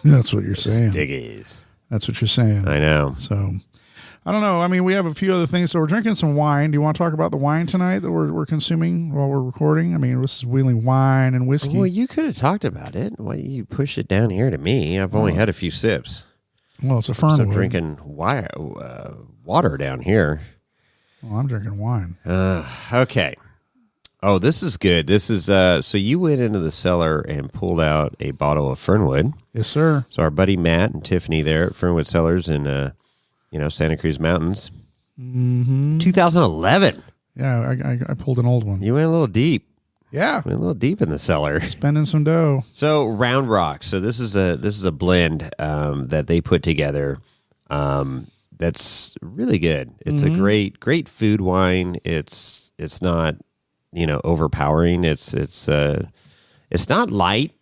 Speaker 3: That's what you're saying.
Speaker 2: Stickies.
Speaker 3: That's what you're saying.
Speaker 2: I know.
Speaker 3: So, I don't know. I mean, we have a few other things. So we're drinking some wine. Do you want to talk about the wine tonight that we're consuming while we're recording? I mean, this is Wheeling Wine and Whiskey.
Speaker 2: Well, you could have talked about it. Why you push it down here to me? I've only had a few sips.
Speaker 3: Well, it's a
Speaker 2: I'm
Speaker 3: Fernwood.
Speaker 2: drinking water down here.
Speaker 3: Well, I'm drinking wine.
Speaker 2: Okay. Oh, this is good. This is so you went into the cellar and pulled out a bottle of Fernwood.
Speaker 3: Yes, sir.
Speaker 2: So our buddy Matt and Tiffany there at Fernwood Cellars in Santa Cruz Mountains.
Speaker 3: Mm-hmm.
Speaker 2: 2011.
Speaker 3: Yeah, I pulled an old one.
Speaker 2: You went a little deep.
Speaker 3: Yeah,
Speaker 2: Went a little deep in the cellar.
Speaker 3: spending some dough.
Speaker 2: So Round Rock. So this is a blend that they put together. That's really good. It's a great food wine. It's not overpowering. It's not light.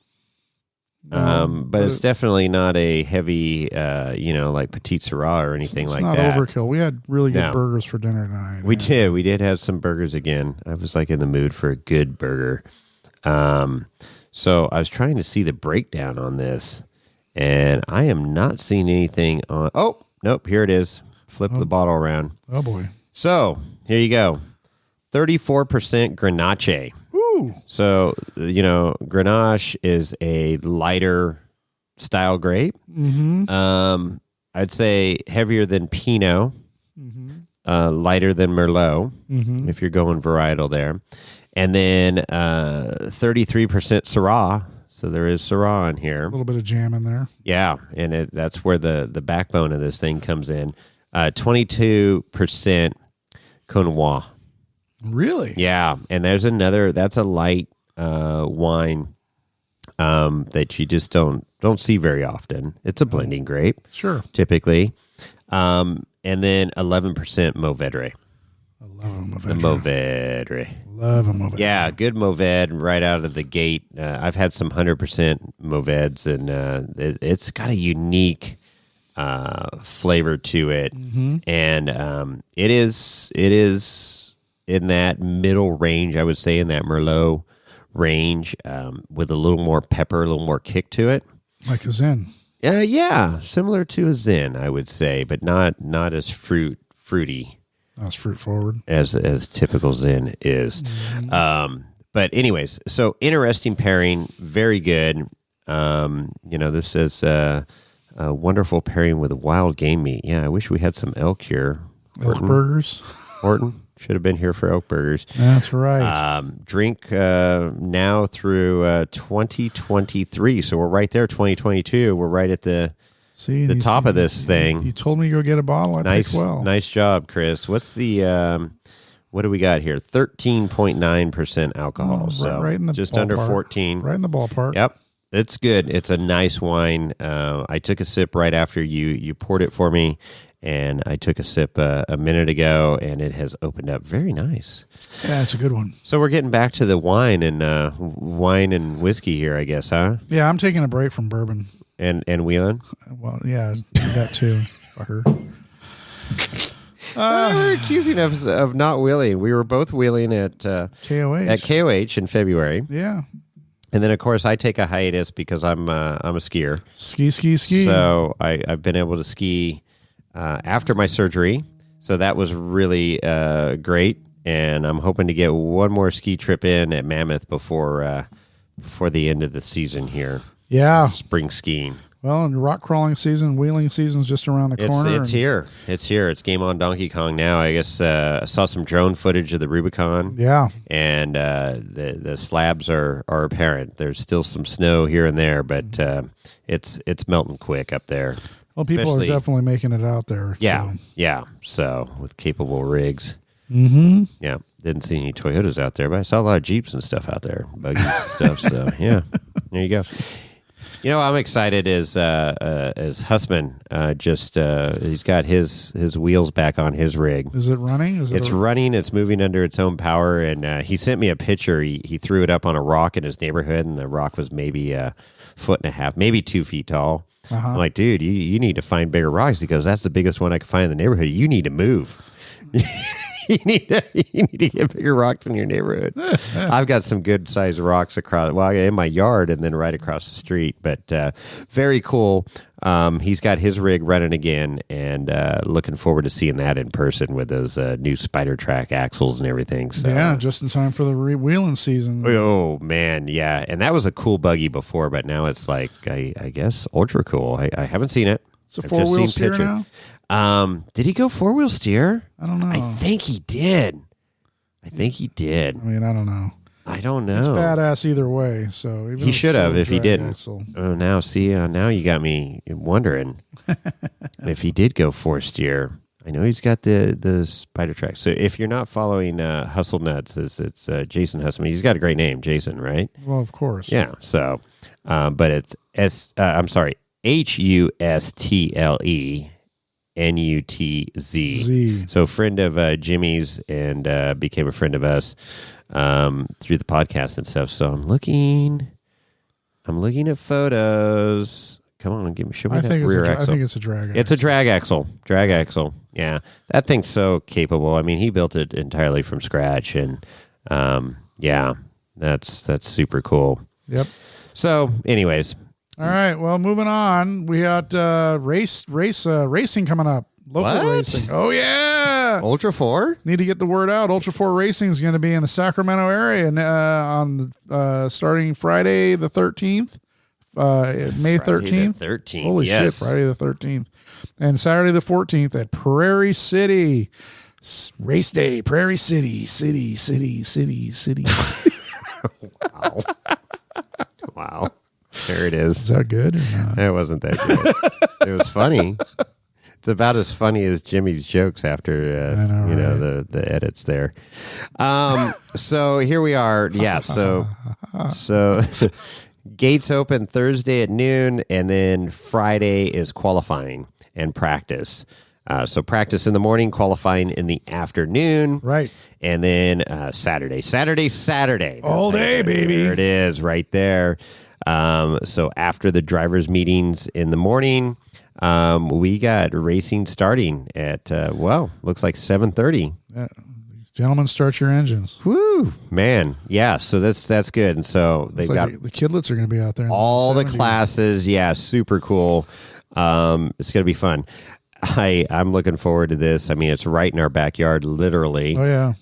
Speaker 2: But it's definitely not a heavy, like Petite Syrah or anything like that.
Speaker 3: It's not overkill. We had really good burgers for dinner tonight.
Speaker 2: We did. We did have some burgers again. I was like in the mood for a good burger. So I was trying to see the breakdown on this, and I am not seeing anything on. Oh, nope. Here it is. Flip the bottle around.
Speaker 3: Oh boy.
Speaker 2: So here you go. 34% Grenache.
Speaker 3: Ooh.
Speaker 2: So, Grenache is a lighter style grape.
Speaker 3: Mm-hmm.
Speaker 2: I'd say heavier than Pinot, lighter than Merlot, if you're going varietal there. And then 33% Syrah. So there is Syrah in here.
Speaker 3: A little bit of jam in there.
Speaker 2: Yeah, and that's where the backbone of this thing comes in. 22% Connois.
Speaker 3: Really?
Speaker 2: Yeah, and there's another. That's a light wine that you just don't see very often. It's a blending grape,
Speaker 3: Sure.
Speaker 2: typically, and then 11% Mourvedre.
Speaker 3: I love a
Speaker 2: The Mourvedre.
Speaker 3: Love a Mourvedre.
Speaker 2: Yeah, good Mourvedre right out of the gate. I've had some 100% Mourvedres, and it's got a unique flavor to it, and it is in that middle range, I would say, in that Merlot range, with a little more pepper, a little more kick to it.
Speaker 3: Like a Zen.
Speaker 2: Yeah, similar to a Zin, I would say, but not as fruity
Speaker 3: That's fruit forward.
Speaker 2: as typical Zin is. But anyways, so interesting pairing, very good. This is a wonderful pairing with a wild game meat. Yeah, I wish we had some elk here.
Speaker 3: Elk burgers.
Speaker 2: Horton should have been here for elk burgers.
Speaker 3: That's right.
Speaker 2: Drink now through 2023. So we're right there, 2022. We're right at the top of this thing.
Speaker 3: You told me to go get a bottle. I picked well.
Speaker 2: Nice job, Chris. What's the what do we got here? 13.9% alcohol. So
Speaker 3: right in the
Speaker 2: just
Speaker 3: ballpark.
Speaker 2: under 14.
Speaker 3: Right in the ballpark.
Speaker 2: Yep. It's good. It's a nice wine. I took a sip right after you poured it for me, and I took a sip a minute ago, and it has opened up very nice.
Speaker 3: Yeah, it's a good one.
Speaker 2: So we're getting back to the wine and whiskey here, I guess, huh?
Speaker 3: Yeah, I'm taking a break from bourbon.
Speaker 2: And wheeling.
Speaker 3: Well, yeah, that too. Fucker.
Speaker 2: We're accusing us of not wheeling. We were both wheeling at
Speaker 3: KOH.
Speaker 2: At KOH in February.
Speaker 3: Yeah.
Speaker 2: And then, of course, I take a hiatus because I'm a skier.
Speaker 3: Ski.
Speaker 2: So I've been able to ski after my surgery. So that was really great. And I'm hoping to get one more ski trip in at Mammoth before the end of the season here.
Speaker 3: Yeah.
Speaker 2: Spring skiing.
Speaker 3: Well, and rock crawling season, wheeling season's just around the corner.
Speaker 2: It's here. It's here. It's Game On Donkey Kong now. I guess I saw some drone footage of the Rubicon.
Speaker 3: Yeah.
Speaker 2: And the slabs are apparent. There's still some snow here and there, but it's melting quick up there.
Speaker 3: Well, people are definitely making it out there.
Speaker 2: Yeah,
Speaker 3: so.
Speaker 2: yeah. So with capable rigs.
Speaker 3: Mm-hmm.
Speaker 2: Yeah. Didn't see any Toyotas out there, but I saw a lot of Jeeps and stuff out there, buggies and stuff. So yeah, there you go. You know, I'm excited as Hussman he's got his wheels back on his rig.
Speaker 3: Is it running?
Speaker 2: It's running. It's moving under its own power. And he sent me a picture. He threw it up on a rock in his neighborhood, and the rock was maybe a foot and a half, maybe 2 feet tall. I'm like, dude, you need to find bigger rocks. He goes, that's the biggest one I can find in the neighborhood. You need to move. You need to get bigger rocks in your neighborhood. I've got some good sized rocks in my yard and then right across the street. But very cool. He's got his rig running again, and looking forward to seeing that in person with those new Spider Track axles and everything. So,
Speaker 3: yeah, just in time for the wheeling season.
Speaker 2: Oh man, yeah, and that was a cool buggy before, but now it's like I guess ultra cool. I haven't seen it.
Speaker 3: It's a 4-wheel steer now.
Speaker 2: Did he go 4-wheel steer?
Speaker 3: I don't know.
Speaker 2: I think he did. I
Speaker 3: mean, I don't know.
Speaker 2: I don't know.
Speaker 3: It's badass either way. So even
Speaker 2: he should have if he didn't.
Speaker 3: Axle.
Speaker 2: Oh, now you got me wondering if he did go 4-steer. I know he's got the Spider Track. So if you're not following Hustle Nuts, it's Jason Hustle. He's got a great name, Jason, right?
Speaker 3: Well, of course.
Speaker 2: Yeah. So, but it's HUSTLE. NUTZ. So friend of Jimmy's, and became a friend of us through the podcast and stuff. So I'm looking at photos. Come on, show me that rear axle.
Speaker 3: I think it's a drag axle.
Speaker 2: It's a drag axle. Drag axle. Yeah. That thing's so capable. I mean, he built it entirely from scratch, and yeah, that's super cool.
Speaker 3: Yep.
Speaker 2: So anyways,
Speaker 3: all right. Well, moving on. We got racing coming up. Local racing. Oh yeah.
Speaker 2: Ultra 4.
Speaker 3: Need to get the word out. Ultra 4 Racing is going to be in the Sacramento area, and on starting Friday the 13th, May 13th. Holy shit! Friday the 13th, and Saturday the 14th at Prairie City. Race day. Prairie City.
Speaker 2: Wow. Wow. There it is.
Speaker 3: Is that good or not?
Speaker 2: It wasn't that good. It was funny. It's about as funny as Jimmy's jokes after the edits there. So here we are. Yeah. So gates open Thursday at noon, and then Friday is qualifying and practice. So practice in the morning, qualifying in the afternoon.
Speaker 3: Right.
Speaker 2: And then Saturday.
Speaker 3: All day, baby.
Speaker 2: There it is, right there. So after the drivers' meetings in the morning, we got racing starting at looks like 7:30.
Speaker 3: Gentlemen, start your engines.
Speaker 2: Woo, man, yeah. So that's good. And so they've got
Speaker 3: the kidlets are going to be out there.
Speaker 2: All the classes, yeah, super cool. It's going to be fun. I'm looking forward to this. I mean, it's right in our backyard, literally.
Speaker 3: Oh yeah.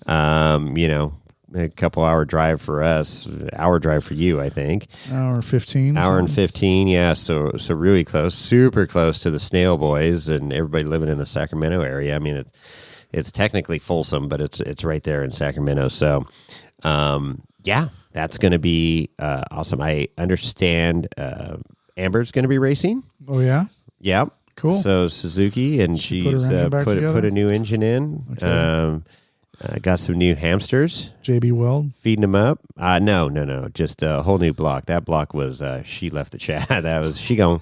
Speaker 2: A couple hour drive for us, hour drive for you, I think.
Speaker 3: Hour 15.
Speaker 2: Hour and 15, yeah. So really close, super close to the Snail Boys and everybody living in the Sacramento area. I mean, it's technically Folsom, but it's right there in Sacramento. So, yeah, that's going to be awesome. I understand Amber's going to be racing.
Speaker 3: Oh yeah.
Speaker 2: Yeah.
Speaker 3: Cool.
Speaker 2: So Suzuki, and she's put a new engine in. Okay. Got some new hamsters.
Speaker 3: JB Weld.
Speaker 2: Feeding them up. No. Just a whole new block. That block was, she left the chat. That was, she gone.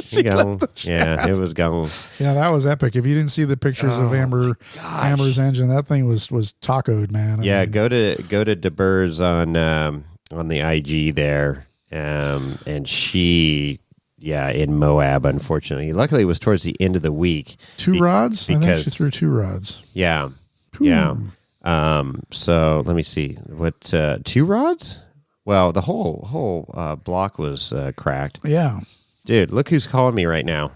Speaker 2: She gone. Yeah, it was gone. Yeah,
Speaker 3: that was epic. If you didn't see the pictures of Amber's engine, that thing was tacoed, man. I mean,
Speaker 2: go to DeBurs on the IG there. And she... Yeah, in Moab, unfortunately. Luckily, it was towards the end of the week.
Speaker 3: Two rods? I think she threw 2 rods.
Speaker 2: Yeah. Ooh. Yeah. So let me see. What 2 rods? Well, the whole block was cracked.
Speaker 3: Yeah.
Speaker 2: Dude, look who's calling me right now.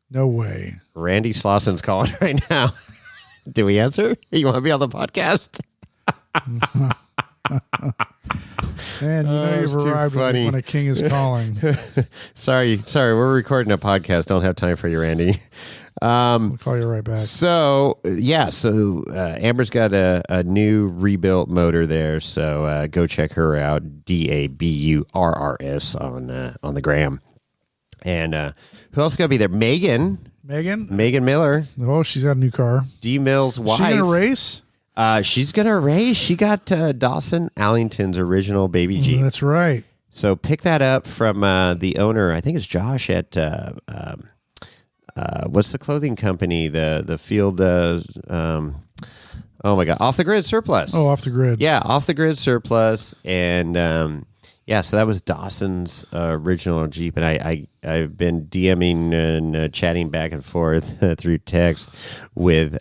Speaker 3: No way.
Speaker 2: Randy Slauson's calling right now. Do we answer? You want to be on the podcast?
Speaker 3: Man, you know you've arrived when a king is calling.
Speaker 2: Sorry, we're recording a podcast. Don't have time for you, Randy.
Speaker 3: We'll call you right back.
Speaker 2: So Amber's got a new rebuilt motor there. So go check her out. DABURRS on the gram. And who else got to be there? Megan Miller.
Speaker 3: Oh, she's got a new car.
Speaker 2: D Mill's wife.
Speaker 3: She gonna race?
Speaker 2: She's gonna race. She got Dawson Allington's original baby Jeep.
Speaker 3: That's right.
Speaker 2: So pick that up from the owner. I think it's Josh at what's the clothing company? The Field. Oh my God, Off the Grid Surplus.
Speaker 3: Oh, Off the Grid.
Speaker 2: Yeah, Off the Grid Surplus, and so that was Dawson's original Jeep, and I've been DMing and chatting back and forth through text with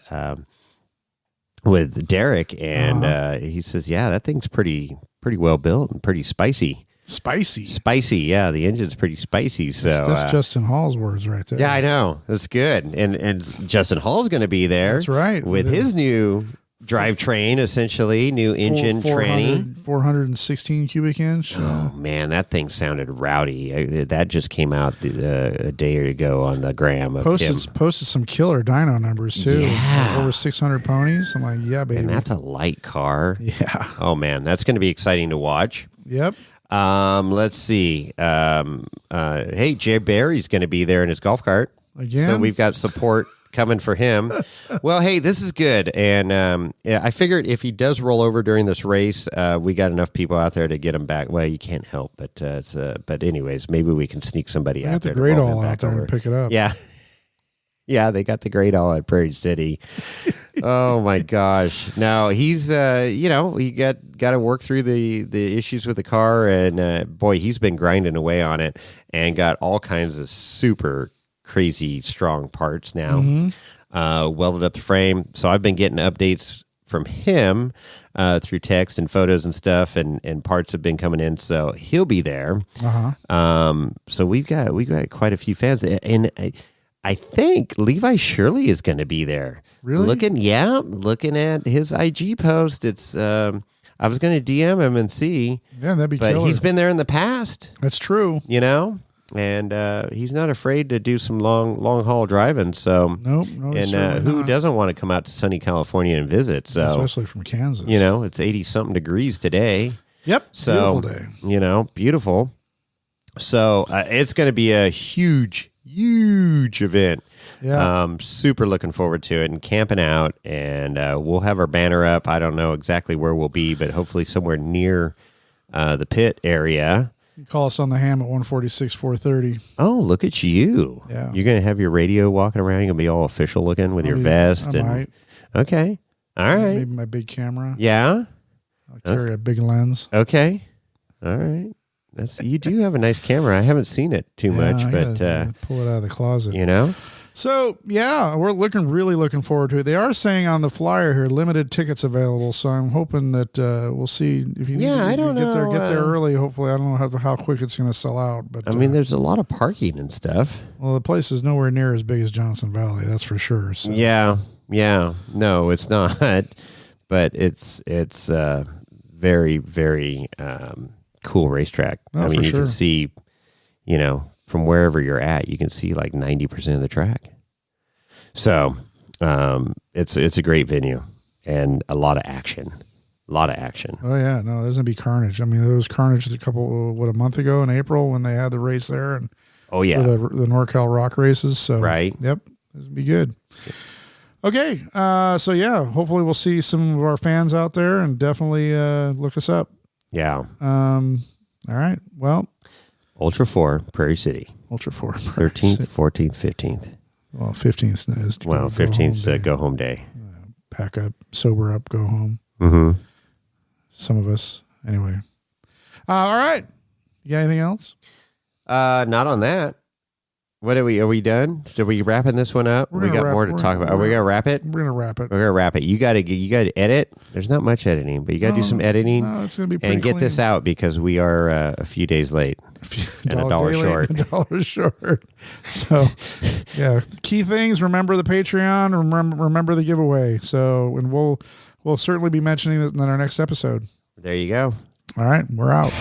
Speaker 2: Derek, and he says, yeah, that thing's pretty well built and pretty spicy. Spicy, yeah. The engine's pretty spicy. So
Speaker 3: that's Justin Hall's words right there.
Speaker 2: Yeah, I know. That's good. And Justin Hall's going to be there.
Speaker 3: That's right.
Speaker 2: With his new drivetrain, essentially, new engine tranny.
Speaker 3: 416 cubic inch.
Speaker 2: Oh, man, that thing sounded rowdy. That just came out a day ago on the gram.
Speaker 3: Posted some killer dyno numbers, too.
Speaker 2: Yeah.
Speaker 3: Like over 600 ponies. I'm like, yeah, baby.
Speaker 2: And that's a light car.
Speaker 3: Yeah.
Speaker 2: Oh, man, that's going to be exciting to watch.
Speaker 3: Yep.
Speaker 2: Let's see. Hey, Jay Barry's going to be there in his golf cart.
Speaker 3: Again?
Speaker 2: So we've got support coming for him. Well, hey, this is good. And I figured if he does roll over during this race, we got enough people out there to get him back. Well, you can't help, but anyways, maybe we can sneak somebody out there.
Speaker 3: Got the Great All out there and pick it up.
Speaker 2: Yeah. Yeah, they got the Great All at Prairie City. Oh my gosh! Now he's, he got to work through the issues with the car, and boy, he's been grinding away on it, and got all kinds of super crazy strong parts now. Welded up the frame, so I've been getting updates from him through text and photos and stuff, and parts have been coming in, so he'll be there. So we've got quite a few fans, and I think Levi Shirley is going to be there.
Speaker 3: Really?
Speaker 2: Looking at his IG post. It's I was going to DM him and see.
Speaker 3: Yeah, that'd be
Speaker 2: but
Speaker 3: killer.
Speaker 2: He's been there in the past.
Speaker 3: That's true.
Speaker 2: And he's not afraid to do some long haul driving. So
Speaker 3: nope.
Speaker 2: And who doesn't want to come out to sunny California and visit? So
Speaker 3: especially from Kansas.
Speaker 2: It's 80-something degrees today.
Speaker 3: Yep.
Speaker 2: So
Speaker 3: beautiful day.
Speaker 2: Beautiful. So it's going to be a huge event.
Speaker 3: Yeah.
Speaker 2: Super looking forward to it and camping out, and we'll have our banner up. I don't know exactly where we'll be, but hopefully somewhere near the pit area.
Speaker 3: You call us on the ham at 146-430.
Speaker 2: Oh, look at you.
Speaker 3: Yeah.
Speaker 2: You're going to have your radio walking around. You're going to be all official looking with your vest.
Speaker 3: I might.
Speaker 2: Okay. All right.
Speaker 3: Maybe my big camera.
Speaker 2: Yeah.
Speaker 3: I'll carry a big lens.
Speaker 2: Okay. All right. You do have a nice camera. I haven't seen it too much, but
Speaker 3: pull it out of the closet.
Speaker 2: So
Speaker 3: yeah, we're really looking forward to it. They are saying on the flyer here, limited tickets available. So I'm hoping that we'll see if you
Speaker 2: I don't know.
Speaker 3: Get there early. Hopefully, I don't know how quick it's going to sell out. But
Speaker 2: I mean, there's a lot of parking and stuff.
Speaker 3: Well, the place is nowhere near as big as Johnson Valley. That's for sure. So.
Speaker 2: Yeah. No, it's not. But it's very, very cool racetrack.
Speaker 3: Oh,
Speaker 2: I mean, you
Speaker 3: sure.
Speaker 2: can see, from wherever you're at, you can see like 90% of the track. So it's a great venue and a lot of action.
Speaker 3: Oh yeah, no, there's gonna be carnage. I mean, there was carnage a month ago in April when they had the race there, and
Speaker 2: oh yeah,
Speaker 3: the NorCal Rock races. So
Speaker 2: right,
Speaker 3: yep, this will be good. Okay, so yeah, hopefully we'll see some of our fans out there, and definitely look us up.
Speaker 2: Yeah.
Speaker 3: All right. Well,
Speaker 2: Ultra 4, Prairie City.
Speaker 3: Ultra 4, Prairie
Speaker 2: 13th,
Speaker 3: City.
Speaker 2: 14th, 15th.
Speaker 3: Well, 15th is
Speaker 2: 15th go home day.
Speaker 3: Pack up, sober up, go home.
Speaker 2: Mm-hmm.
Speaker 3: Some of us, anyway. All right. You got anything else?
Speaker 2: Not on that. What are we done? Are we wrapping this one up? We got more to talk about. Are we gonna wrap it?
Speaker 3: We're gonna wrap it.
Speaker 2: We're gonna wrap it. You gotta edit. There's not much editing, but you gotta do some editing.
Speaker 3: No, it's gonna be pretty
Speaker 2: and get
Speaker 3: clean.
Speaker 2: this out because we are a few days late and $1 short.
Speaker 3: $1 short. So, yeah. Key things: remember the Patreon. Remember the giveaway. So, and we'll certainly be mentioning it in our next episode.
Speaker 2: There you go.
Speaker 3: All right, we're out.